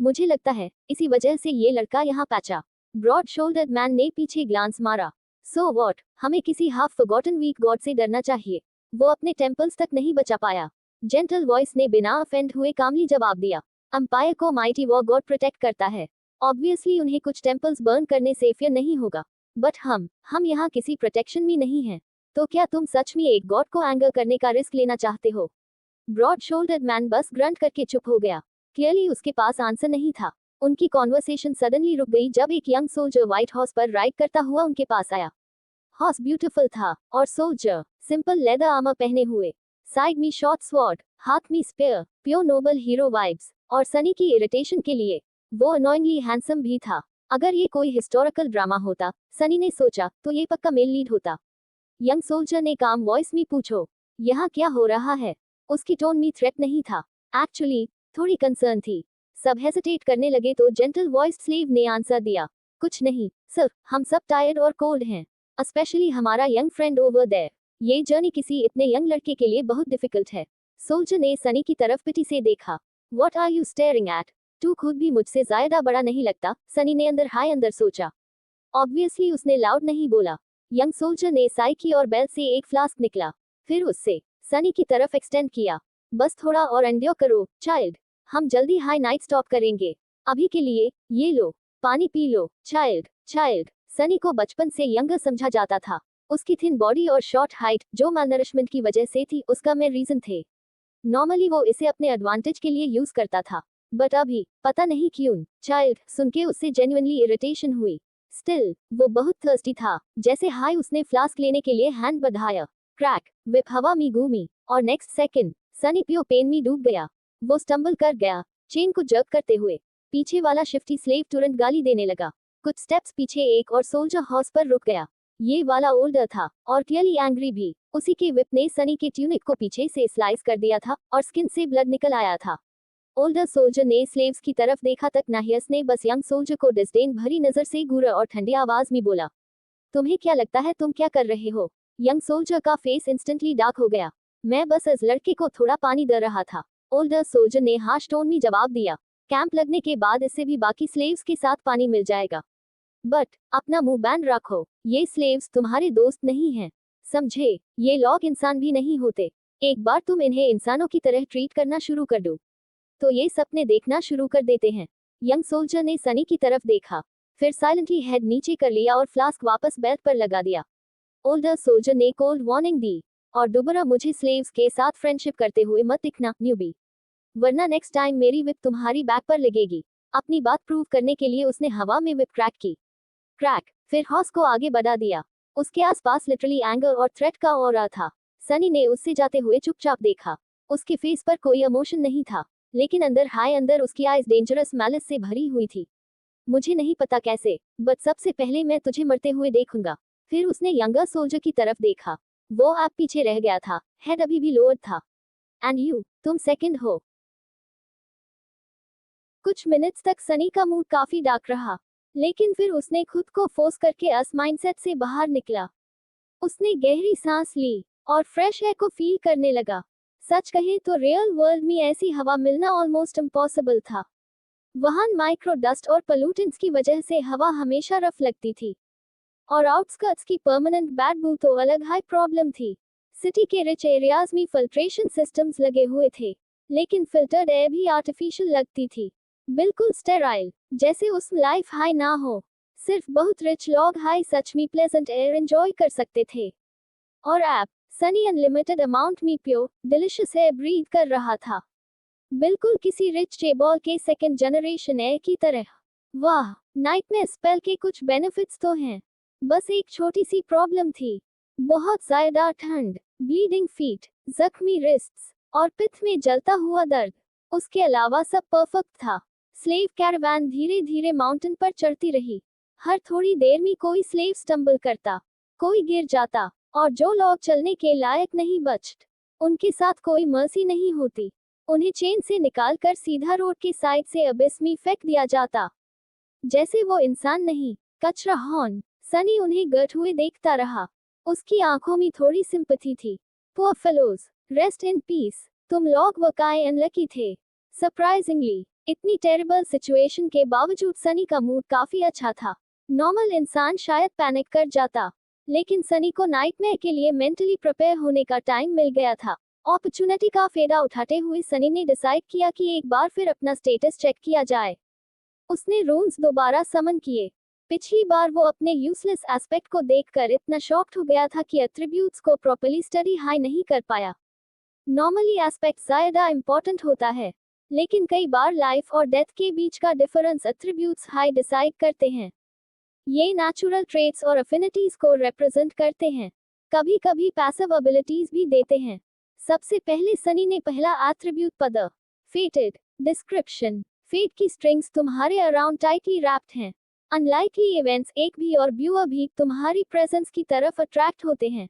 A: मुझे लगता है इसी वजह से ये लड़का यहाँ पैचा। ब्रॉड शोल्डर्ड मैन ने पीछे ग्लांस मारा। सो व्हाट, हमें किसी हाफ फॉरगॉटन वीक गॉड से डरना चाहिए? वो अपने टेंपल्स तक नहीं बचा पाया। जेंटल वॉइस ने बिना ऑफेंड हुए कामली जवाब दिया। अंपायर को माइटी वॉर गॉड प्रोटेक्ट करता है। ऑब्वियसली उन्हें कुछ टेंपल्स बर्न करने से फेयर नहीं होगा, बट हम यहाँ किसी प्रोटेक्शन में नहीं हैं। तो क्या तुम सच में एक गॉड को एंगर करने का रिस्क लेना चाहते हो? ब्रॉड शोल्डर्ड मैन बस ग्रंट करके चुप हो गया। क्लियरली उसके पास आंसर नहीं था। उनकी कॉन्वर्सेशन सडनली रुक गई जब एक यंग सोल्जर व्हाइट हॉर्स पर राइड करता हुआ उनके पास आया। हॉर्स ब्यूटीफुल था, और सोल्जर सिंपल लेदर आर्मर पहने हुए, साइड में शॉर्ट स्वॉर्ड, हाथ में spear, pure noble hero vibes. और सनी की इरिटेशन के लिए वो अनोइंगली हैंडसम भी था। अगर ये कोई हिस्टोरिकल ड्रामा होता, सनी ने सोचा, तो ये पक्का मेल लीड होता। यंग सोल्जर ने काम वॉइस में पूछो, यहाँ क्या हो रहा है? उसकी टोन में थ्रेट नहीं था, एक्चुअली थोड़ी कंसर्न थी। सब हेसिटेट करने लगे तो जेंटल वॉइस स्लेव ने आंसर दिया, कुछ नहीं सर, हम सब टायर्ड और कोल्ड हैं, स्पेशली हमारा यंग फ्रेंड ओवर देयर। ये जर्नी किसी इतने यंग लड़के के लिए बहुत डिफिकल्ट है। सोल्जर ने सनी की तरफ पिटी से देखा। What are you staring at? तू खुद भी मुझसे ज्यादा बड़ा नहीं लगता, सनी ने अंदर सोचा। ऑब्वियसली उसने लाउड नहीं बोला। यंग सोल्जर ने साई की और बेल से एक फ्लास्क निकला, फिर उससे सनी की तरफ एक्सटेंड किया। बस थोड़ा और एंड्योर करो चाइल्ड, हम जल्दी हाई नाइट स्टॉप करेंगे। अभी के लिए ये लो, पानी पी लो चाइल्ड। सनी को बचपन से यंगर समझा जाता था। उसकी थिन बॉडी और शॉर्ट हाइट, जो मालनरिशमेंट की वजह से थी, उसका मेन रीजन थे। नॉर्मली वो इसे अपने एडवांटेज के लिए यूज करता था, बट अभी पता नहीं क्यों चाइल्ड सुन के उससे जेन्युइनली इरिटेशन हुई। स्टिल वो बहुत थर्स्टी था। जैसे हाई उसने फ्लास्क लेने के लिए हैंड बढ़ाया, क्रैक, विप हवा में घूमी, और next second Sunny pure pain में डूब गया। वो स्टंबल कर गया, चेन को जर्क करते हुए। पीछे वाला शिफ्टी स्लेव तुरंत गाली देने लगा। कुछ स्टेप्स पीछे एक और सोल्जर हॉर्स पर रुक गया। ये वाला ओल्डर था और क्लियरली एंग्री भी। उसी के विप ने सनी के ट्यूनिक को पीछे से स्लाइस कर दिया था और स्किन से ब्लड निकल आया था। ओल्डर सोल्जर ने स्लेव्स की तरफ देखा तक नाहियस ने बस यंग सोल्जर को डिस्डेन भरी नजर से घूरा और ठंडी आवाज में बोला, तुम्हें क्या लगता है तुम क्या कर रहे हो? यंग सोल्जर का फेस इंस्टेंटली डार्क हो गया। मैं बस इस लड़के को थोड़ा पानी दे रहा था, ओल्डर सोल्जर ने हार्श टोन में जवाब दिया। कैंप लगने के बाद इससे भी बाकी स्लेव्स के साथ पानी मिल जाएगा, बट अपना मुंह बैंड रखो। ये स्लेव्स तुम्हारे दोस्त नहीं हैं, समझे? ये लोग इंसान भी नहीं होते। एक बार तुम इन्हें इंसानों की तरह ट्रीट करना शुरू कर दो तो ये सपने देखना शुरू कर देते हैं। यंग सोल्जर ने सनी की तरफ देखा, फिर साइलेंटली हेड नीचे कर लिया और फ्लास्क वापस बेल्ट पर लगा दिया। ओल्डर सोल्जर ने कोल्ड वार्निंग दी, और दोबारा मुझे स्लेव्स के साथ फ्रेंडशिप करते हुए मत दिखना न्यूबी, वरना नेक्स्ट टाइम मेरी विप तुम्हारी बैक पर लगेगी। अपनी बात प्रूव करने के लिए उसने हवा में विप क्रैक की, क्रैक, फिर हॉर्स को आगे बढ़ा दिया। उसके आसपास लिटरली एंगर और थ्रेट का ऑरा था। सनी ने उससे जाते हुए चुपचाप देखा। उसके फेस पर कोई इमोशन नहीं था, लेकिन अंदर उसकी आइज डेंजरस मैलिस से भरी हुई थी। मुझे नहीं पता कैसे, बट सबसे पहले मैं तुझे मरते हुए देखूंगा। फिर उसने यंगर सोल्जर की तरफ देखा। वो आप पीछे रह गया था, हेड अभी भी लोअर था। एंड यू, तुम सेकंड हो। कुछ मिनट्स तक सनी का मूड काफी डार्क रहा, लेकिन फिर उसने खुद को फोर्स करके अस माइंडसेट से बाहर निकला। उसने गहरी सांस ली और फ्रेश एयर को फील करने लगा। सच कहे तो रियल वर्ल्ड में ऐसी हवा मिलना ऑलमोस्ट इम्पॉसिबल था। वहां माइक्रो डस्ट और पोल्यूटेंट्स की वजह से हवा हमेशा रफ लगती थी, और आउटस्कर्ट्स की परमानेंट बैडबू तो अलग हाई प्रॉब्लम थी। सिटी के रिच एरियाज में फिल्ट्रेशन सिस्टम्स लगे हुए थे, लेकिन फिल्टर्ड एयर भी आर्टिफिशियल लगती थी, बिल्कुल स्टेराइल, जैसे उस लाइफ हाई ना हो। सिर्फ बहुत रिच लोग हाई सच में प्लेजेंट एयर एंजॉय कर सकते थे, और ऐप सनी अनलिमिटेड अमाउंट में प्योर डिलिशियस एयर ब्रीथ कर रहा था, बिल्कुल किसी रिच चेबॉल के सेकंड जनरेशन एयर की तरह। वाह, नाइटमेयर स्पेल के कुछ बेनिफिट्स तो हैं, बस एक छोटी सी प्रॉब्लम थी, बहुत ज्यादा ठंड, ब्लीडिंग फीट, जख्मी रिस्ट्स, और पित्त में जलता हुआ दर्द। उसके अलावा सब परफेक्ट था। स्लेव कैरावान धीरे धीरे माउंटेन पर चढ़ती रही। हर थोड़ी देर में कोई स्लेव स्टंबल करता, कोई गिर जाता, और जो लोग चलने के लायक नहीं बचत, उनके साथ कोई मर्सी नहीं होती। उन्हें चेन से निकालकर सीधा रोड के साइड से अबिस में फेंक दिया जाता, जैसे वो इंसान नहीं, कचरा हॉर्न। सनी उन्हें गट हुए देखता रहा। उसकी आंखों में थोड़ी सिंपैथी थी। Poor fellows, rest in peace, तुम लोग वकाए अनलकी थे। सरप्राइजिंगली, इतनी टेरिबल सिचुएशन के बावजूद सनी का मूड काफी अच्छा था। नॉर्मल इंसान शायद पैनिक कर जाता, लेकिन सनी को नाइटमेयर के लिए मेंटली प्रिपेयर होने का टाइम मिल गया था। अपॉर्चुनिटी का फायदा उठाते हुए सनी ने डिसाइड किया कि एक बार फिर अपना स्टेटस चेक किया जाए। उसने रून्स दोबारा समन किए। पिछली बार वो अपने यूजलेस एस्पेक्ट को देखकर इतना शॉक्ड हो गया था कि एट्रीब्यूट्स को प्रॉपर्ली स्टडी हाई नहीं कर पाया। नॉर्मली एस्पेक्ट ज्यादा इंपॉर्टेंट होता है, लेकिन कई बार लाइफ और डेथ के बीच का डिफरेंस एट्रीब्यूट्स हाई डिसाइड करते हैं। ये नेचुरल ट्रेट्स और अफिनिटीज को रिप्रेजेंट करते हैं, कभी कभी पैसिव एबिलिटीज भी देते हैं। सबसे पहले सनी ने पहला एट्रीब्यूट पद, फेटेड, डिस्क्रिप्शन। फेट की स्ट्रिंग्स तुम्हारे अराउंड टाइटली रैप्ड हैं, अनलाइकली इवेंट्स एक भी और व्यूअर भी तुम्हारी प्रेजेंस की तरफ अट्रैक्ट होते हैं।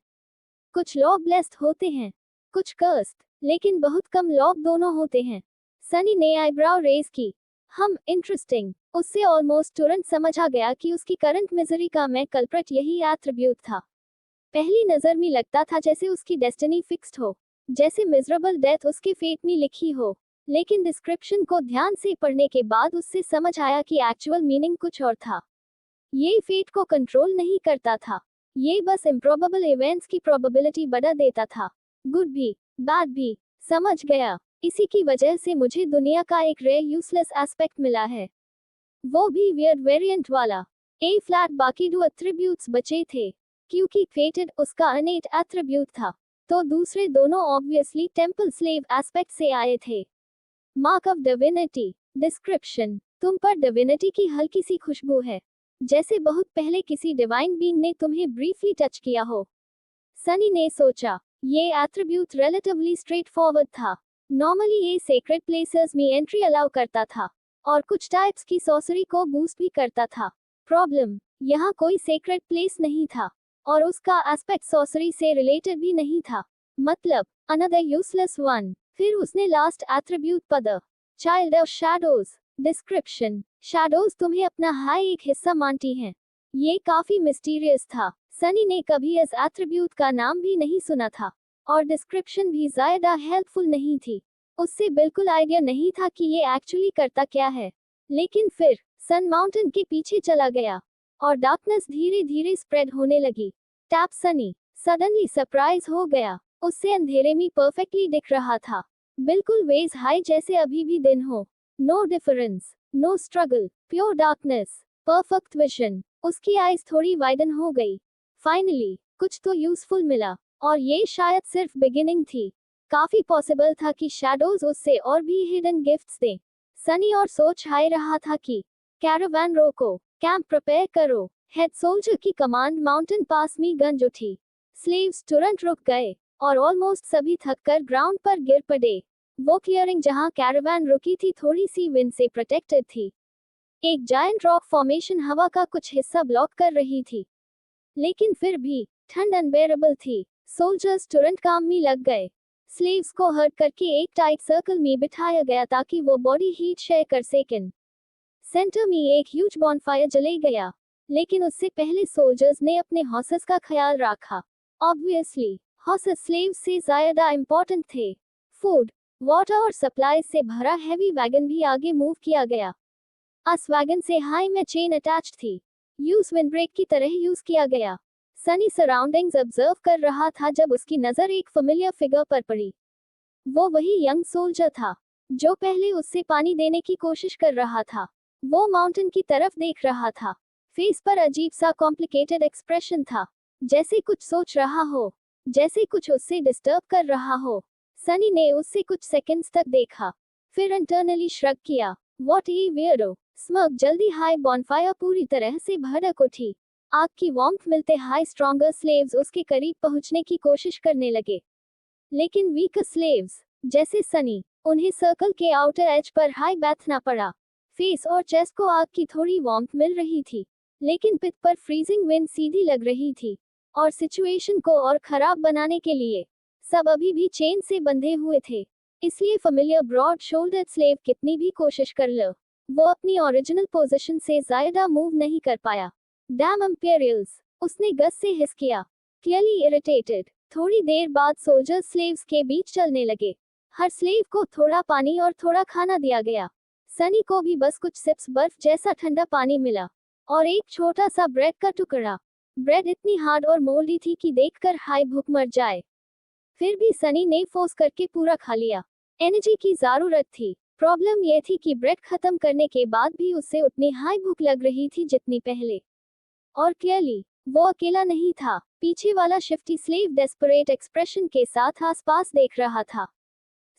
A: कुछ लोग ब्लेस्ड होते हैं, कुछ कर्स्ड, लेकिन बहुत कम लोग दोनों होते हैं। सनी ने आईब्राव रेज की। इंटरेस्टिंग। उससे ऑलमोस्ट तुरंत समझ आ गया कि उसकी करंट मिजरी का मैं कल्प्रिट यही एट्रिब्यूट था। पहली नजर में लगता था जैसे उसकी डेस्टिनी फिक्स्ड हो, जैसे मिजरेबल डेथ उसके फेट में लिखी हो। लेकिन डिस्क्रिप्शन को ध्यान से पढ़ने के बाद उससे समझ आया कि एक्चुअल मीनिंग कुछ और था। ये फेट को कंट्रोल नहीं करता था, ये बस इम्प्रोबेबल इवेंट्स की प्रोबेबिलिटी बढ़ा देता था। गुड भी, बैड भी। समझ गया। इसी की वजह से मुझे दुनिया का एक रेयर यूजलेस एस्पेक्ट मिला है, वो भी वियर्ड वेरिएंट वाला। ए फ्लैट बाकी दो एट्रिब्यूट्स बचे थे, क्योंकि फेटेड उसका अनेट एट्रिब्यूट था, तो दूसरे दोनों ऑब्वियसली टेम्पल स्लेव एस्पेक्ट से आए थे। Mark of divinity. डिस्क्रिप्शन। तुम पर डिविनिटी की हल्की सी खुशबू है, जैसे बहुत पहले किसी डिवाइन बीइंग ने तुम्हें ब्रीफली टच किया हो। सनी ने सोचा, ये एट्रिब्यूट रिलेटिवली स्ट्रेट फॉरवर्ड था। नॉर्मली ये सेक्रेट प्लेसेस में एंट्री अलाउ करता था, और कुछ टाइप्स की सॉसरी को बूस्ट भी करता था। प्रॉब्लम, यहाँ कोई सेक्रेट प्लेस नहीं था, और उसका एस्पेक्ट सॉसरी से रिलेटेड भी नहीं था। मतलब, अनदर यूजलेस वन। फिर उसने लास्ट एट्रिब्यूट पद, child of shadows. Description. Shadows तुम्हें अपना हाई एक हिस्सा मानती हैं। ये काफी मिस्टीरियस था। सनी ने कभी इस एट्रिब्यूट का नाम भी नहीं सुना था, और डिस्क्रिप्शन भी ज्यादा हेल्पफुल नहीं थी। उससे बिल्कुल आइडिया नहीं था कि ये एक्चुअली करता क्या है। लेकिन फिर सन माउंटेन के पीछे चला गया, और डार्कनेस धीरे धीरे स्प्रेड होने लगी। टैप सनी सडनली सरप्राइज हो गया। उससे अंधेरे में परफेक्टली दिख रहा था, बिल्कुल वेज हाई जैसे अभी भी दिन हो। No difference, no struggle, pure darkness, perfect vision. उसकी आईज थोड़ी वाइडन हो गई। फाइनली कुछ तो यूजफुल मिला, और ये शायद सिर्फ बिगिनिंग थी। काफी पॉसिबल था कि शैडोज उससे और भी हिडन गिफ्ट्स दें। सनी और सोच हाई रहा था कि कैरावान रोको, कैंप प्रिपेयर करो। हेड सोल्जर की कमांड माउंटेन पास में गंज उठी। स्लेव्स तुरंत रुक गए, और ऑलमोस्ट सभी थककर ग्राउंड पर गिर पड़े। वो क्लियरिंग जहां कैरावान रुकी थी थोड़ी सी विंड से प्रोटेक्टेड थी। एक जायंट रॉक फॉर्मेशन हवा का कुछ हिस्सा ब्लॉक कर रही थी, लेकिन फिर भी ठंड अनबेरेबल थी। सोल्जर्स तुरंत काम में लग गए। स्लेव्स को हर्ट करके एक टाइट सर्कल में बिठाया गया ताकि वो बॉडी हीट शेयर कर सकें। सेंटर में एक ह्यूज बॉनफायर जले गया, लेकिन उससे पहले सोल्जर्स ने अपने हॉर्सेस का ख्याल रखा। ऑब्वियसली हॉर्सेस स्लेव्स से ज्यादा इंपॉर्टेंट थे। फूड, वाटर और सप्लाई से भरा हैवी वैगन भी आगे मूव किया गया। अस वैगन से हाई में चेन अटैच थी, यूज विंड ब्रेक की तरह यूज किया गया। सनी सराउंडिंग्स ऑब्जर्व कर रहा था जब उसकी नजर एक फेमिलियर फिगर पर पड़ी। वो वही यंग सोल्जर था, जो पहले उससे पानी देने की कोशिश कर रहा था। वो माउंटेन की तरफ देख रहा था। फेस पर अजीब सा कॉम्प्लिकेटेड एक्सप्रेशन था, जैसे कुछ सोच रहा हो, जैसे कुछ उससे डिस्टर्ब कर रहा हो। सनी ने उससे कुछ सेकंड्स तक देखा, फिर इंटरनली श्रग किया। What A weirdo. स्मोक जल्दी हाई बॉनफायर पूरी तरह से भड़क उठी। आग की वार्मथ मिलते हाई स्ट्रॉन्गर स्लेव्स उसके करीब पहुंचने की कोशिश करने लगे, लेकिन वीकर स्लेव्स जैसे सनी, उन्हें सर्कल के आउटर एज पर हाई बैठना पड़ा। फेस और चेस्ट को आग की थोड़ी वार्मथ मिल रही थी, लेकिन पिट पर फ्रीजिंग विंड सीधी लग रही थी, और सिचुएशन को और खराब बनाने के लिए सब अभी भी चेन से बंधे हुए थे। इसलिए फेमिलियर ब्रॉड शोल्डर्ड स्लेव कितनी भी कोशिश कर लो, वो अपनी ओरिजिनल पोजीशन से ज्यादा मूव नहीं कर पाया। डैम इंपीरियल्स, उसने गस से हिस किया, क्लियरली इरिटेटेड। थोड़ी देर बाद सोल्जर स्लेव्स के बीच चलने लगे। हर स्लेव को थोड़ा पानी और थोड़ा खाना दिया गया। सनी को भी बस कुछ सिप्स बर्फ जैसा ठंडा पानी मिला, और एक छोटा सा ब्रेड का टुकड़ा। ब्रेड इतनी हार्ड और मोल्डी थी कि देखकर हाई भूख मर जाए। फिर भी सनी ने फोर्स करके पूरा खा लिया। एनर्जी की जरूरत थी। प्रॉब्लम यह थी कि ब्रेड खत्म करने के बाद भी उसे उतनी हाई भूख लग रही थी जितनी पहले। और क्लियरली वो अकेला नहीं था। पीछे वाला शिफ्टी स्लेव डेस्परेट एक्सप्रेशन के साथ आसपास देख रहा था।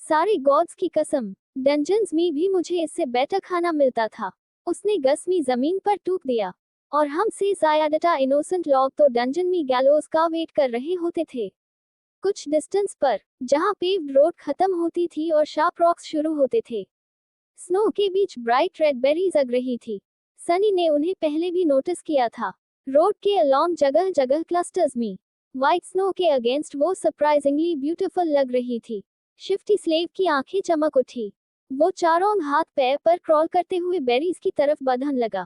A: सारे गॉड्स की कसम, डंजन्स में भी मुझे इससे बेटर खाना मिलता था। उसने गस में जमीन पर टूक दिया, और हम से ज्यादा इनोसेंट लोग तो डंजन में गैलोस का वेट कर रहे होते थे। कुछ डिस्टेंस पर, जहां पेव्ड रोड खत्म होती थी और शार्प रॉक्स शुरू होते थे, स्नो के बीच ब्राइट रेड बेरीज अग रही थी। सनी ने उन्हें पहले भी नोटिस किया था। रोड के अलोंग जगह जगह क्लस्टर्स में व्हाइट स्नो के अगेंस्ट वो सरप्राइजिंगली ब्यूटीफुल लग रही थी। शिफ्टी स्लेव की आंखें चमक उठी। वो चारों हाथ पैर पर क्रॉल करते हुए बेरीज की तरफ बढ़ने लगा।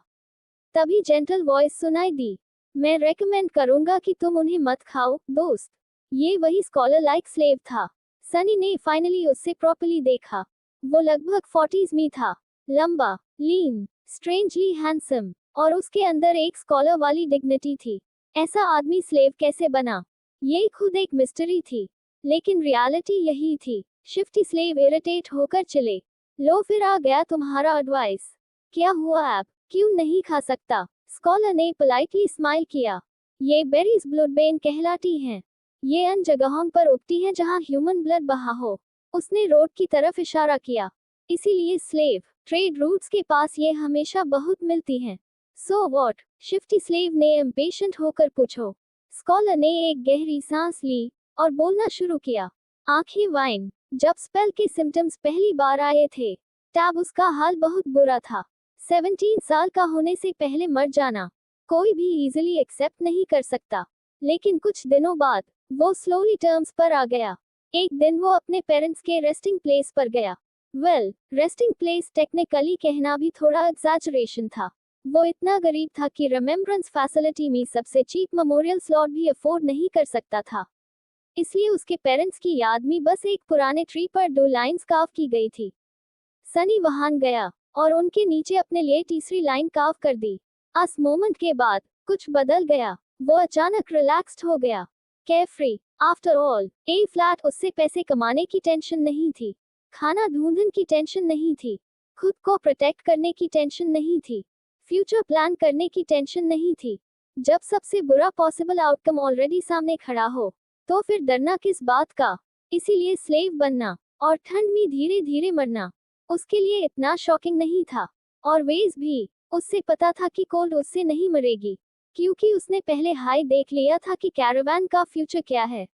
A: तभी जेंटल वॉइस सुनाई दी, मैं रेकमेंड करूंगा कि तुम उन्हें मत खाओ दोस्त। ये वही स्कॉलर लाइक स्लेव था। सनी ने फाइनली उससे प्रॉपर्ली देखा। वो लगभग 40s में था, लंबा, लीन, स्ट्रेंजली हैंडसम, और उसके अंदर एक स्कॉलर वाली डिग्निटी थी। ऐसा आदमी स्लेव कैसे बना, ये खुद एक मिस्ट्री थी, लेकिन रियलिटी यही थी। शिफ्टी स्लेव इरिटेट होकर चले। लो फिर आ गया तुम्हारा एडवाइस। क्या हुआ आप क्यों नहीं खा सकता? स्कॉलर ने पोलाइटली स्माइल किया। ये बेरीज ब्लडबेन कहलाती हैं। ये उन जगहों पर उगती हैं जहां ह्यूमन ब्लड बहा हो। उसने रोड की तरफ इशारा किया। इसीलिए स्लेव ट्रेड रूट्स के पास ये हमेशा बहुत मिलती हैं। So what? शिफ्टी स्लेव ने इम्पेशेंट होकर पूछो। स्कॉलर ने एक गहरी सांस ली और बोलना शुरू किया। आंखें वाइन। जब स्पेल के सिम्टम्स पहली बार आए थे, तब उसका हाल बहुत बुरा था। 17 साल का होने से पहले मर जाना कोई भी इजीली एक्सेप्ट नहीं कर सकता। लेकिन कुछ दिनों बाद वो स्लोली टर्म्स पर आ गया। एक दिन वो अपने पेरेंट्स के रेस्टिंग प्लेस पर गया। रेस्टिंग प्लेस टेक्निकली कहना भी थोड़ा एग्जैजरेशन था। वो इतना गरीब था कि रिमेम्बरेंस फैसिलिटी में सबसे चीप मेमोरियल स्लॉट भी अफोर्ड नहीं कर सकता था। इसलिए उसके पेरेंट्स की याद में बस एक पुराने ट्री पर 2 लाइंस कार्व की गई थी। सनी वहां गया और उनके नीचे अपने लिए तीसरी लाइन कार्व कर दी। उस मोमेंट के बाद कुछ बदल गया। वो अचानक रिलैक्स्ड हो गया, केयरफ्री। आफ्टर ऑल, ए फ्लैट उससे पैसे कमाने की टेंशन नहीं थी, खाना ढूंढने की टेंशन नहीं थी, खुद को प्रोटेक्ट करने की टेंशन नहीं थी, फ्यूचर प्लान करने की टेंशन नहीं थी। जब सबसे बुरा पॉसिबल आउटकम ऑलरेडी सामने खड़ा हो, तो फिर डरना किस बात का? इसीलिए स्लेव बनना और ठंड में धीरे धीरे मरना उसके लिए इतना शॉकिंग नहीं था। और वेज भी, उससे पता था कि कोल्ड उससे नहीं मरेगी, क्योंकि उसने पहले हाई देख लिया था कि कैरावान का फ्यूचर क्या है।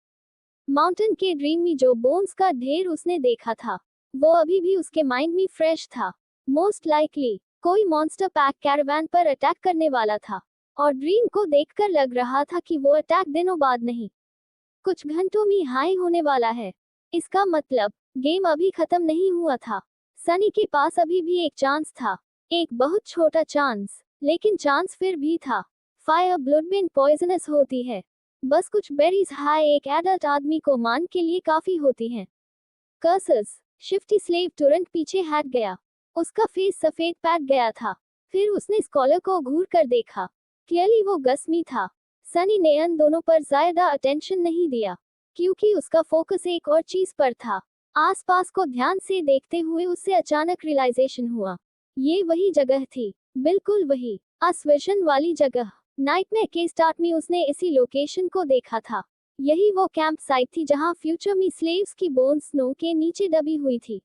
A: माउंटेन के ड्रीम में जो बोन्स का ढेर उसने देखा था, वो अभी भी उसके माइंड में फ्रेश था। मोस्ट लाइकली कोई मॉन्स्टर पैक कैरावान पर अटैक करने वाला था, और ड्रीम को देखकर लग रहा था कि वो अटैक दिनों बाद नहीं, कुछ घंटों में हाई होने वाला है। इसका मतलब गेम अभी खत्म नहीं हुआ था। सनी के पास अभी भी एक चांस था, एक बहुत छोटा चांस, लेकिन चांस फिर भी था। फायर ब्लडबेन पॉइजनस होती है, बस कुछ बेरीज हाई एक एडल्ट आदमी को मान के लिए काफी होती हैं। कर्सेस। शिफ्टी स्लेव तुरंत पीछे हट गया। उसका फेस सफेद पैट गया था। फिर उसने स्कॉलर को घूर कर देखा। क्लियरली वो गस में था। सनी ने उन दोनों पर ज्यादा अटेंशन नहीं दिया, क्योंकि उसका फोकस एक और चीज पर था। आसपास को ध्यान से देखते हुए उसे अचानक रियलाइजेशन हुआ, ये वही जगह थी, बिल्कुल वही विजन वाली जगह। नाइटमेयर के स्टार्ट में उसने इसी लोकेशन को देखा था। यही वो कैंप साइट थी जहां फ्यूचर में स्लेव्स की बोन स्नो के नीचे दबी हुई थी।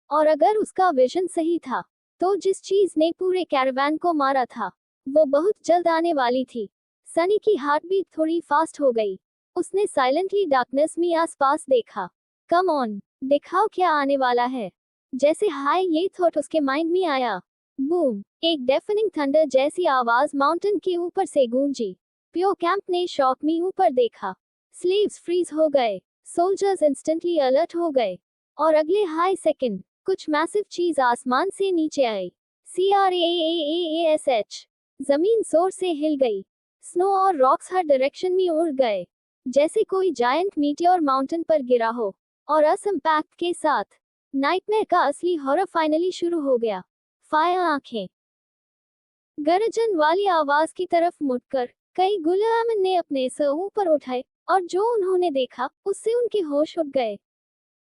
A: और अगर उसका विजन सही था, तो जिस चीज ने पूरे कैरावान को मारा था, वो बहुत जल्द आने वाली थी। सनी की हार्ट बीट थोड़ी फास्ट हो गई। उसने साइलेंटली डार्कनेस में आसपास देखा। कम ऑन, दिखाओ क्या आने वाला है। जैसे हाय ये थॉट उसके माइंड में आया, बूम, एक डेफनिंग थंडर जैसी आवाज माउंटेन के ऊपर से गूंजी। प्यो कैंप ने शॉक में ऊपर देखा। स्लीव्स फ्रीज हो गए, सोल्जर्स इंस्टेंटली अलर्ट हो गए, और अगले हाई सेकंड कुछ मैसिव चीज आसमान से नीचे आई। CRAAAASH, जमीन जोर से हिल गई। स्नो और रॉक्स हर डायरेक्शन में उड़ गए, जैसे कोई जायंट मीटियोर माउंटेन पर गिरा हो। और उस इम्पैक्ट के साथ नाइटमेयर का असली हॉरर फाइनली शुरू हो गया। फायर आंखें गर्जन वाली आवाज की तरफ मुड़कर कई गुलाम ने अपने सर ऊपर उठाए, और जो उन्होंने देखा उससे उनके होश उड़ गए।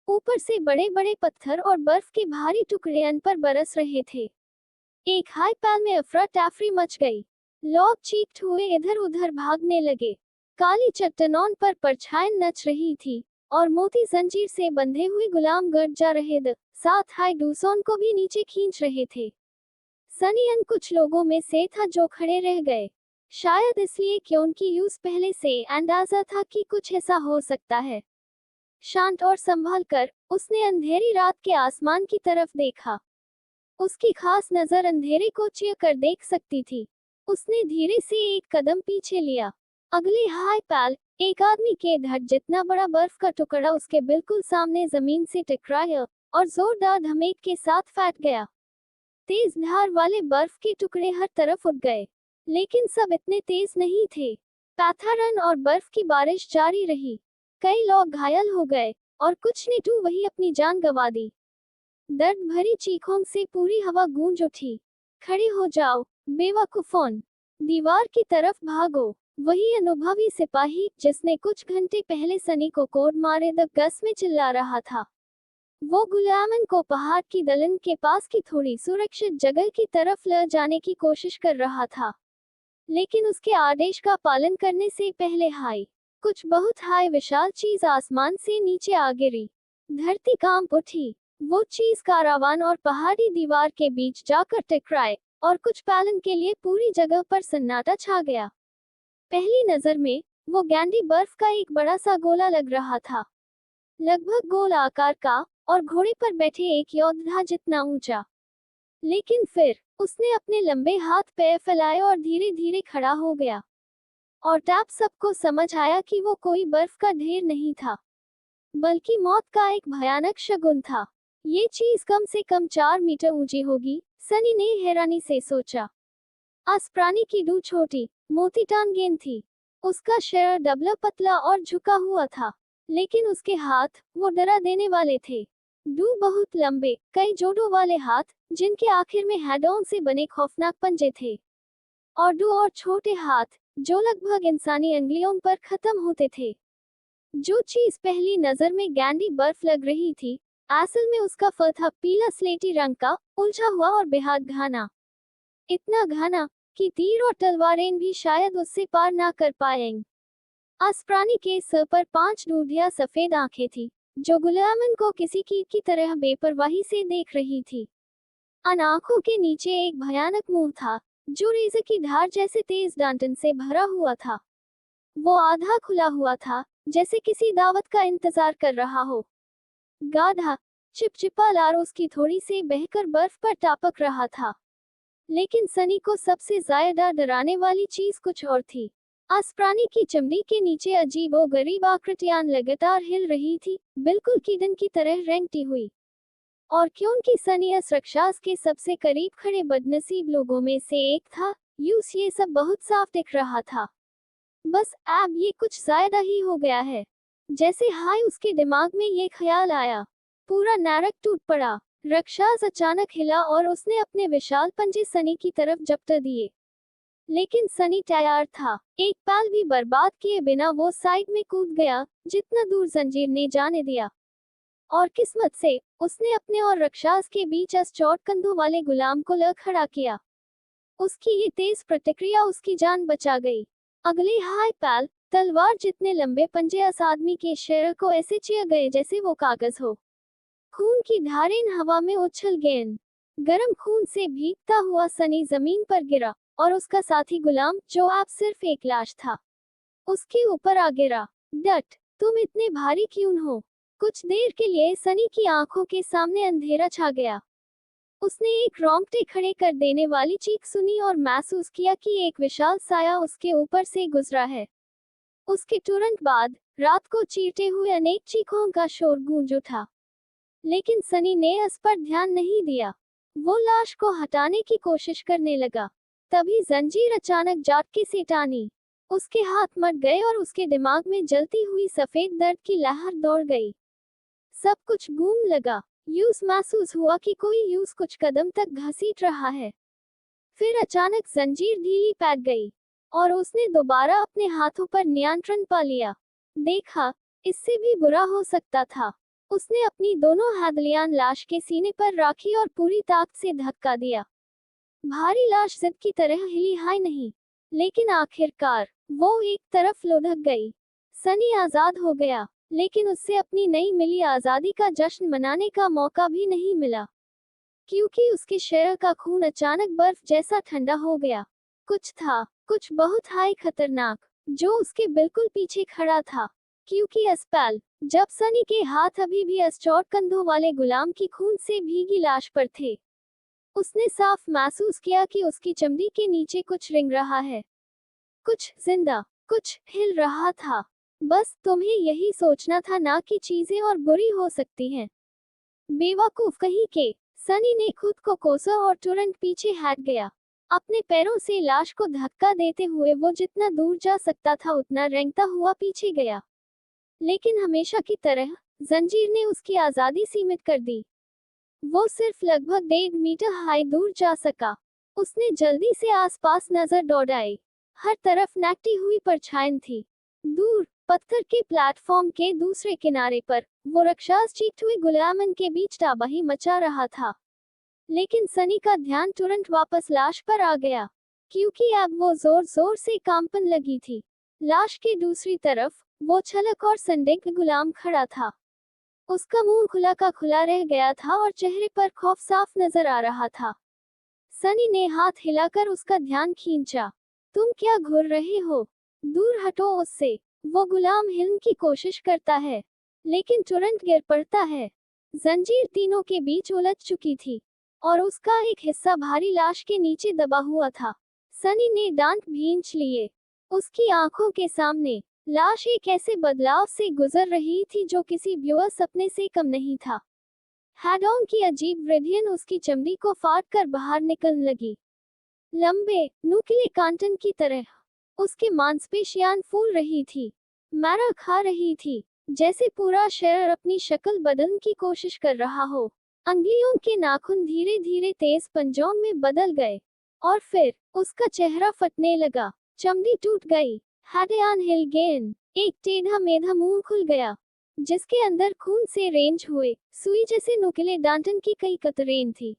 A: ऊपर से बड़े बड़े पत्थर और बर्फ के भारी टुकड़े उन पर बरस रहे थे। एक हाई पैल में अफरा तफरी मच गई। लोग चीखते हुए इधर उधर भागने लगे। काली चट्टानों पर परछाएं नच रही थी, और मोती जंजीर से बंधे हुए गुलाम गड़ जा रहे थे, साथ हाई डूसोन को भी नीचे खींच रहे थे। सनी उन कुछ लोगों में से था जो खड़े रह गए, शायद इसलिए कि उनकी यूज पहले से अंदाजा था कि कुछ ऐसा हो सकता है। शांत और संभल कर उसने अंधेरी रात के आसमान की तरफ देखा। उसकी खास नजर अंधेरे को चीर कर देख सकती थी। उसने धीरे से एक कदम पीछे लिया। अगले हाय पैल, एक आदमी के धड़ जितना बड़ा बर्फ का टुकड़ा उसके बिल्कुल सामने जमीन से टकराया और जोरदार धमेक के साथ फट गया। तेज धार वाले बर्फ के टुकड़े हर तरफ उड़ गए, लेकिन सब इतने तेज नहीं थे। पैथारन और बर्फ की बारिश जारी रही। कई लोग घायल हो गए और कुछ ने तो वही अपनी जान गंवा दी। दर्द भरी चीखों से पूरी हवा गूंज उठी। खड़े हो जाओ बेवकूफों, दीवार की तरफ भागो। वही अनुभवी सिपाही जिसने कुछ घंटे पहले सनी को कोड मारे द गस में चिल्ला रहा था। वो गुलामन को पहाड़ की दलन के पास की थोड़ी सुरक्षित जगह की तरफ ले जाने की कोशिश कर रहा था, लेकिन उसके आदेश का पालन करने से पहले कुछ बहुत विशाल चीज आसमान से नीचे आ गिरी। धरती कांप उठी। वो चीज कारावान और पहाड़ी दीवार के बीच जाकर टकराए और कुछ पालन के लिए पूरी जगह पर सन्नाटा छा गया। पहली नजर में वो गैंडी बर्फ का एक बड़ा सा गोला लग रहा था, लगभग गोल आकार का और घोड़े पर बैठे एक योद्धा जितना ऊंचा। लेकिन फिर उसने अपने लंबे हाथ पैर फैलाए और धीरे धीरे खड़ा हो गया, और तब सबको समझ आया कि वो कोई बर्फ का ढेर नहीं था, बल्कि मौत का एक भयानक शगुन था। ये चीज कम से कम 4 मीटर ऊंची होगी, सनी ने हैरानी से सोचा। इस प्राणी की दो छोटी मोटी टांगें थी। उसका शरीर डबला पतला और झुका हुआ था, लेकिन उसके हाथ वो डरा देने वाले थे। दो बहुत लंबे कई जोड़ों वाले हाथ, जिनके आखिर में हैडों से बने खौफनाक पंजे थे, और दो और छोटे हाथ जो लगभग इंसानी अंगुलियों पर खत्म होते थे। जो चीज पहली नजर में गैंडी बर्फ लग रही थी, असल में उसका फर था पीला स्लेटी रंग का, उलझा हुआ और बेहद घना। इतना घना कि तीर और तलवारें भी शायद उससे पार ना कर पाएंगे। इस प्राणी के सर पर 5 दूधिया सफेद आंखें थी, जो गुलामन को किसी कीट की तरह बेपरवाही से देख रही थी। उन आंखों के नीचे एक भयानक मुंह था, जो रेज़र की धार जैसे तेज दांतन से भरा हुआ था। वो आधा खुला हुआ था, जैसे किसी दावत का इंतजार कर रहा हो। गाढ़ा चिपचिपा लार उसकी थोड़ी से बहकर बर्फ पर टापक रहा था। लेकिन सनी को सबसे ज्यादा डराने वाली चीज कुछ और थी। इस प्राणी की चमड़ी के नीचे अजीबोगरीब आकृतियां लगातार हिल रही थी, बिल्कुल कीड़न की तरह रेंगती हुई। और क्योंकि सनी इस राक्षस के सबसे करीब खड़े बदनसीब लोगों में से एक था, ये सब बहुत साफ दिख रहा था। बस अब ये कुछ ज्यादा ही हो गया है। जैसे उसके दिमाग में ये ख्याल आया, पूरा नारक टूट पड़ा। राक्षस अचानक हिला और उसने अपने विशाल पंजे सनी की तरफ झपट दिए। लेकिन सनी तैयार था। एक पल भी बर्बाद किए बिना वो साइड में कूद गया, जितना दूर जंजीर ने जाने दिया। और किस्मत से उसने अपने और राक्षस के बीच इस चौड़ कंधों वाले गुलाम को ल खड़ा किया। उसकी ये तेज प्रतिक्रिया उसकी जान बचा गई। अगले पल तलवार जितने लंबे पंजे इस आदमी के शरीर को ऐसे चीर गए जैसे वो कागज हो। खून की धारें हवा में उछल गईं। गर्म खून से भीगता हुआ सनी जमीन पर गिरा, और उसका साथी गुलाम, जो अब सिर्फ एक लाश था, उसके ऊपर आ गिरा। डट, तुम इतने भारी क्यों हो? कुछ देर के लिए सनी की आंखों के सामने अंधेरा छा गया। उसने एक रोंगटे खड़े कर देने वाली चीख सुनी और महसूस किया कि एक विशाल साया उसके ऊपर से गुजरा है। उसके तुरंत बाद रात को चीरते हुए अनेक चीखों का शोर गूंज उठा, लेकिन सनी ने इस पर ध्यान नहीं दिया। वो लाश को हटाने की कोशिश करने लगा। तभी जंजीर अचानक झटके से टानी। उसके हाथ मर गए और उसके दिमाग में जलती हुई सफेद दर्द की लहर दौड़ गई। सब कुछ घूम लगा। महसूस हुआ कि कोई कुछ कदम तक घसीट रहा है। फिर अचानक जंजीर ढीली पड़ गई, और उसने दोबारा अपने हाथों पर नियंत्रण पा लिया। देखा, इससे भी बुरा हो सकता था। उसने अपनी दोनों हथेलियां लाश के सीने पर रखी और पूरी ताकत से धक्का दिया। भारी लाश जिद की तरह हिली नहीं, लेकिन आखिरकार वो एक तरफ लुढ़क गई। सनी आजाद हो गया, लेकिन उससे अपनी नई मिली आजादी का जश्न मनाने का मौका भी नहीं मिला, क्योंकि उसके शरीर का खून अचानक बर्फ जैसा ठंडा हो गया। कुछ बहुत खतरनाक, जो उसके बिल्कुल पीछे खड़ा था, क्योंकि इस पल जब सनी के हाथ अभी भी इस चौड़ कंधों वाले गुलाम की खून से भीगी लाश पर थे, उसने साफ महसूस किया कि उसकी चमड़ी के नीचे कुछ रिंग रहा है, कुछ जिंदा, कुछ हिल रहा था। बस तुम्हें यही सोचना था ना कि चीजें और बुरी हो सकती हैं। बेवकूफ कहीं के। सनी ने खुद को कोसा और तुरंत पीछे हट गया। अपने पैरों से लाश को धक्का देते हुए वो जितना दूर जा सकता था उतना रेंगता हुआ पीछे गया। लेकिन हमेशा की तरह जंजीर ने उसकी आजादी सीमित कर दी। वो सिर्फ लगभग 1.5 मीटर हाई दूर जा सका। उसने जल्दी से आसपास नजर दौड़ाई। हर तरफ नाकती हुई परछाएं थी। दूर पत्थर के प्लेटफॉर्म के दूसरे किनारे पर वो राक्षस चीखते हुए गुलामन के बीच तबाही मचा रहा था। लेकिन सनी का ध्यान तुरंत वापस लाश पर आ गया, क्योंकि अब वो जोर जोर से कांपन लगी थी। लाश के दूसरी तरफ वो छलक और संदिग्ध गुलाम खड़ा था। उसका मुंह खुला का खुला रह गया था और चेहरे पर खौफ साफ नजर आ रहा था। सनी ने हाथ हिलाकर उसका ध्यान खींचा। तुम क्या घूर रहे हो? दूर हटो उससे। वो गुलाम हिलने की कोशिश करता है, लेकिन तुरंत गिर पड़ता है। जंजीर तीनों के बीच उलझ चुकी थी और उसका एक हिस्सा भारी लाश के नीचे दबा हुआ था। सनी ने दांत भींच लिए। उसकी आंखों के सामने लाश एक ऐसे बदलाव से गुजर रही थी जो किसी ब्यूअर सपने से कम नहीं था। हैडोन की अजीब वृद्धियां उसकी चमड़ी को फाड़ कर बाहर निकलने लगी, लंबे नुकीले कांटन की तरह। उसकी मांसपेशियां फूल रही थी, मारा खा रही थी, जैसे पूरा शरीर अपनी शक्ल बदलने की कोशिश कर रहा हो। अंगुलियों के नाखून धीरे धीरे तेज पंजों में बदल गए और फिर उसका चेहरा फटने लगा। चमड़ी टूट गई, हड्डियां हिल गईं। एक टेढ़ा मेढ़ा मुंह खुल गया, जिसके अंदर खून से रेंज हुए सुई जैसे नुकीले डांटन की कई कतरें थी,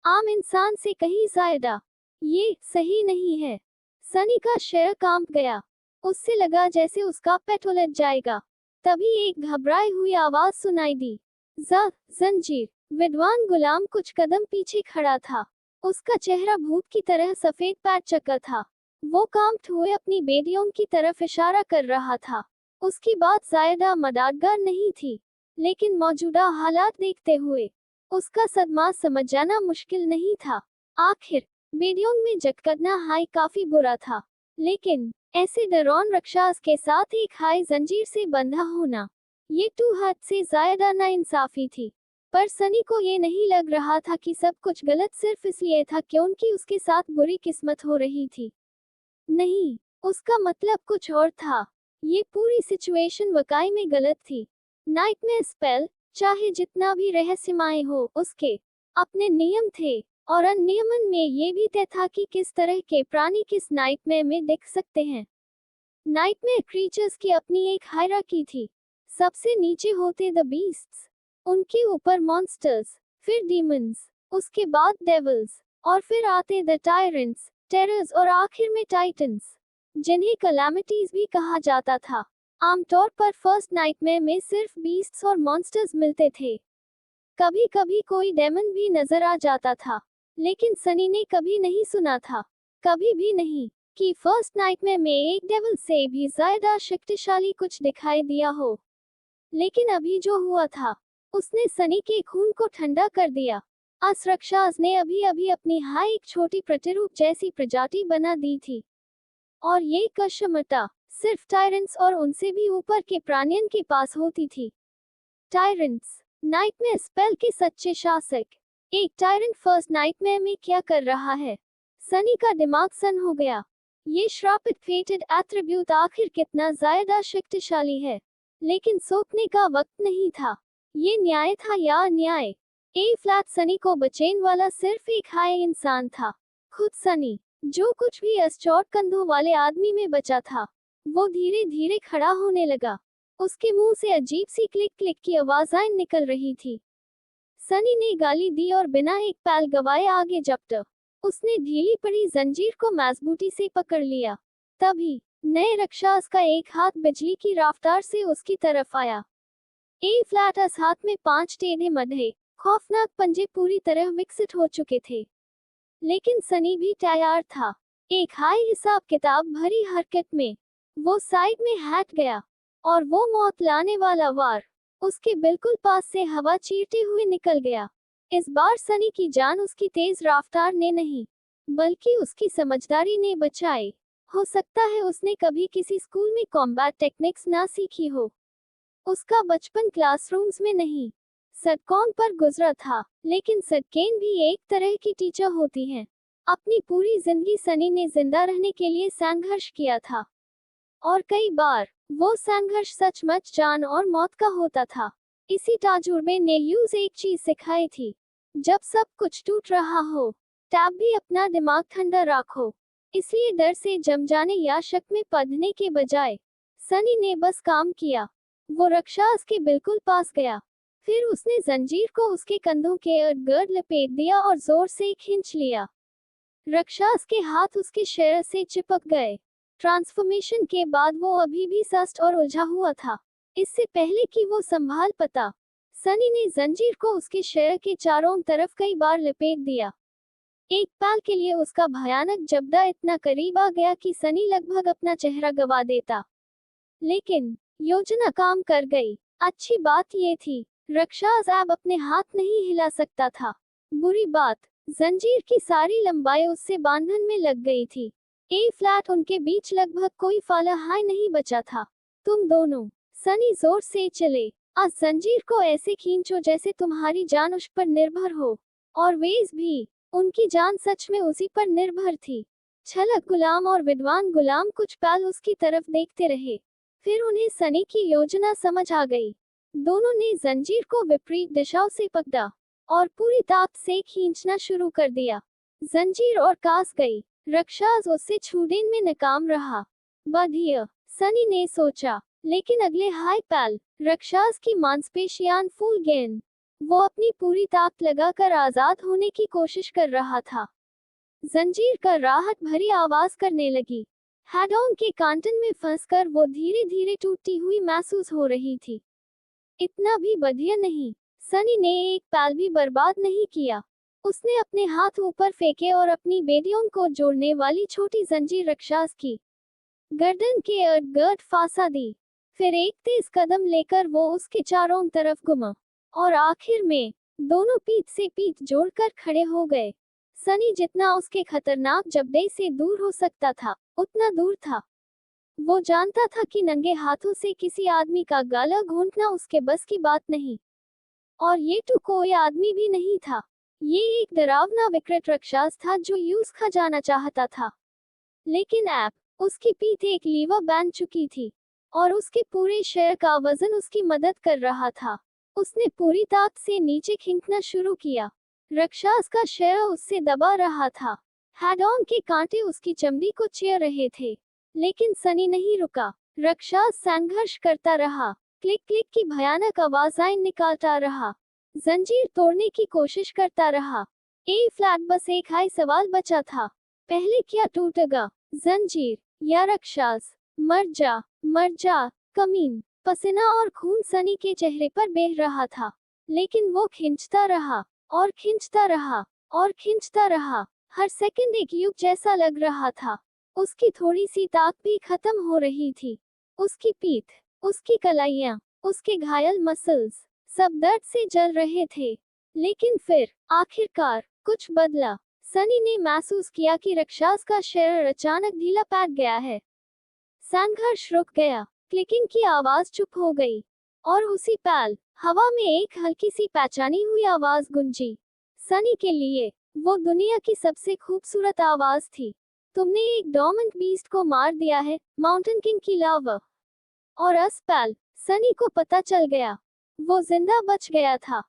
A: आम इंसान से कहीं ज्यादा। ये सही नहीं है। सनी का शरीर कांप गया। उससे लगा जैसे उसका पेट उलट जाएगा। तभी एक घबराई हुई आवाज सुनाई दी। जंजीर। विद्वान गुलाम कुछ कदम पीछे खड़ा था। उसका चेहरा भूत की तरह सफेद पैर चक्का था। वो कांपते हुए अपनी बेटियों की तरफ इशारा कर रहा था। उसकी बात ज्यादा मददगार नहीं थी, लेकिन मौजूदा हालात देखते हुए उसका सदमा समझ जाना मुश्किल नहीं था। आखिर बेटियों में जकड़ना हाई काफी बुरा था, लेकिन ऐसे डरौन राक्षस के साथ एक हाई जंजीर से बंधा होना, ये तो हद से ज्यादा नाइंसाफी थी। पर सनी को ये नहीं लग रहा था कि सब कुछ गलत सिर्फ इसलिए था क्योंकि उसके साथ बुरी किस्मत हो रही थी। नहीं, उसका मतलब कुछ और था। ये पूरी सिचुएशन वाकई में गलत थी। नाइटमेयर स्पेल, चाहे जितना भी रहस्यमय हो, उसके अपने नियम थे और उन नियमन में ये भी तय था कि किस तरह के प्राणी किस नाइटमेयर में दिख सकते हैं। नाइटमेयर क्रीचर्स की अपनी एक हायरार्की थी। सबसे नीचे होते द बीस्ट्स, उनके ऊपर मॉन्स्टर्स, फिर डीमंस, उसके बाद डेविल्स, और फिर आते द टायरेंट्स, टेरर्स और आखिर में टाइटन्स, जिन्हें कैलामिटीज भी कहा जाता था। आमतौर पर फर्स्ट नाइटमेयर में सिर्फ बीस्ट्स और मॉन्स्टर्स मिलते थे। कभी कभी कोई डेमन भी नजर आ जाता था, लेकिन सनी ने कभी नहीं सुना था, कभी भी नहीं, कि फर्स्ट नाइटमेयर में एक डेविल से भी ज्यादा शक्तिशाली कुछ दिखाई दिया हो। लेकिन अभी जो हुआ था, उसने सनी के खून को ठंडा कर दिया। अस राक्षस ने अभी अभी अपनी हाई एक छोटी प्रतिरूप जैसी प्रजाति बना दी थी, और ये क्षमता सिर्फ टायरेंट्स और उनसे भी ऊपर के प्राणियों के पास होती थी। टायरेंट्स, नाइटमेयर स्पेल के सच्चे शासक। एक टायरेंट फर्स्ट नाइटमेयर में क्या कर रहा है? सनी का दिमाग सन हो गया। ये श्रापित फेटेड एट्रिब्यूट आखिर कितना ज्यादा शक्तिशाली है? लेकिन सोचने का वक्त नहीं था। ये न्याय था या अन्याय? ए फ्लैट सनी को बचेन वाला सिर्फ एक हाई इंसान था, खुद सनी। जो कुछ भी इस चौड़ कंधों वाले आदमी में बचा था, वो धीरे धीरे खड़ा होने लगा। उसके मुंह से अजीब सी क्लिक क्लिक की आवाजें निकल रही थी। सनी ने गाली दी और बिना एक पैल गवाए आगे झपटा। उसने ढीली पड़ी जंजीर को मजबूती से पकड़ लिया। तभी नए राक्षस का एक हाथ बिजली की रफ्तार से उसकी तरफ आया। ए फ्लैटस हाथ में 5 टेढ़े मधे खौफनाक पंजे पूरी तरह विकसित हो चुके थे। लेकिन सनी भी तैयार था। एक हाई हिसाब किताब भरी हरकत में वो साइड में हट गया, और वो मौत लाने वाला वार उसके बिल्कुल पास से हवा चीरते हुए निकल गया। इस बार सनी की जान उसकी तेज रफ्तार ने नहीं, बल्कि उसकी समझदारी ने बचाई। हो सकता है उसने कभी किसी स्कूल में कॉम्बैट टेक्निक्स ना सीखी हो। उसका बचपन क्लासरूम्स में नहीं, सड़कों पर गुजरा था, लेकिन सड़कें भी एक तरह की टीचर होती हैं। अपनी पूरी जिंदगी सनी ने जिंदा रहने के लिए संघर्ष किया था, और कई बार वो संघर्ष सचमुच जान और मौत का होता था। इसी तजुर्बे ने यूज एक चीज सिखाई थी, जब सब कुछ टूट रहा हो, तब भी अपना दिमाग ठंडा रखो। इसलिए डर से जम जाने या शक में पड़ने के बजाय सनी ने बस काम किया। वो राक्षस के बिल्कुल पास गया, फिर उसने जंजीर को उसके कंधों के इर्द गिर्द लपेट दिया और जोर से खींच लिया। राक्षस के हाथ उसके शरीर से चिपक गए। ट्रांसफॉर्मेशन के बाद वो अभी भी सुस्त और उलझा हुआ था। इससे पहले कि वो संभाल पाता, सनी ने जंजीर को उसके शरीर के चारों तरफ कई बार लपेट दिया। एक पल के लिए उसका भयानक जबड़ा इतना करीब आ गया कि सनी लगभग अपना चेहरा गंवा देता। लेकिन योजना काम कर गई। अच्छी बात ये थी, राक्षस अब अपने हाथ नहीं हिला सकता था। बुरी बात, जंजीर की सारी लंबाई उससे बांधन में लग गई थी। ए फ्लैट उनके बीच लगभग कोई फालाहाय नहीं बचा था। तुम दोनों, सनी जोर से चले, आज जंजीर को ऐसे खींचो जैसे तुम्हारी जान उस पर निर्भर हो। और वेज भी, उनकी जान सच में उसी पर निर्भर थी। छलक गुलाम और विद्वान गुलाम कुछ पल उसकी तरफ देखते रहे, फिर उन्हें सनी की योजना समझ आ गई। दोनों ने जंजीर को विपरीत दिशाओं से पकड़ा और पूरी ताकत से खींचना शुरू कर दिया। जंजीर और कास गई, राक्षस उससे छूटने में नाकाम रहा। बढ़िया, सनी ने सोचा, लेकिन अगले हाई पल राक्षस की मांसपेशियां फूल गईं। वो अपनी पूरी ताकत लगाकर आजाद होने की कोशिश कर रहा था। जंजीर का राहत भरी आवाज करने लगी। हेडों के कांटन में फंसकर वो धीरे धीरे टूटती हुई महसूस हो रही थी। इतना भी बढ़िया नहीं। सनी ने एक पल भी बर्बाद नहीं किया। उसने अपने हाथ ऊपर फेंके और अपनी बेड़ियों को जोड़ने वाली छोटी जंजीर राक्षस की गर्दन के इर्द गिर्द फंसा दी। फिर एक तेज कदम लेकर वो उसके चारों तरफ घुमा और आखिर में दोनों पीठ से पीठ जोड़कर खड़े हो गए। सनी जितना उसके खतरनाक जबड़े से दूर हो सकता था, उतना दूर था। वो जानता था कि नंगे हाथों से किसी आदमी का गला घोंटना उसके बस की बात नहीं। और ये तो कोई आदमी भी नहीं था, ये एक डरावना विकृत राक्षस था जो यूज खा जाना चाहता था। लेकिन अब उसकी पीठ एक लीवर बांध चुकी थी और उसके पूरे शरीर का वजन उसकी मदद कर रहा था। उसने पूरी ताकत से नीचे खींचना शुरू किया। राक्षस का शरीर उससे दबा रहा था। हेडों के कांटे उसकी चमड़ी को चीर रहे थे, लेकिन सनी नहीं रुका। राक्षस संघर्ष करता रहा, क्लिक क्लिक की भयानक आवाजें निकालता रहा, जंजीर तोड़ने की कोशिश करता रहा। ए फ्लैट बस एक हाई सवाल बचा था, पहले क्या टूटेगा, जंजीर या राक्षस? मर जा कमीन। पसीना और खून सनी के चेहरे पर बह रहा था, लेकिन वो खींचता रहा और खींचता रहा और खींचता रहा। हर सेकंड एक युग जैसा लग रहा था। उसकी थोड़ी सी ताकत भी खत्म हो रही थी। उसकी पीठ, उसकी कलाइयां, उसके घायल मसल्स सब दर्द से जल रहे थे। लेकिन फिर आखिरकार कुछ बदला। सनी ने महसूस किया कि राक्षस का शरीर अचानक ढीला पड़ गया है। संघर्ष रुक गया, क्लिकिंग की आवाज चुप हो गई, और उसी पल हवा में एक हल्की सी पहचानी हुई आवाज गूंजी। सनी के लिए वो दुनिया की सबसे खूबसूरत आवाज थी। तुमने एक डोर्मेंट बीस्ट को मार दिया है, माउंटेन किंग की लावा। और इस पल सनी को पता चल गया, वो जिंदा बच गया था।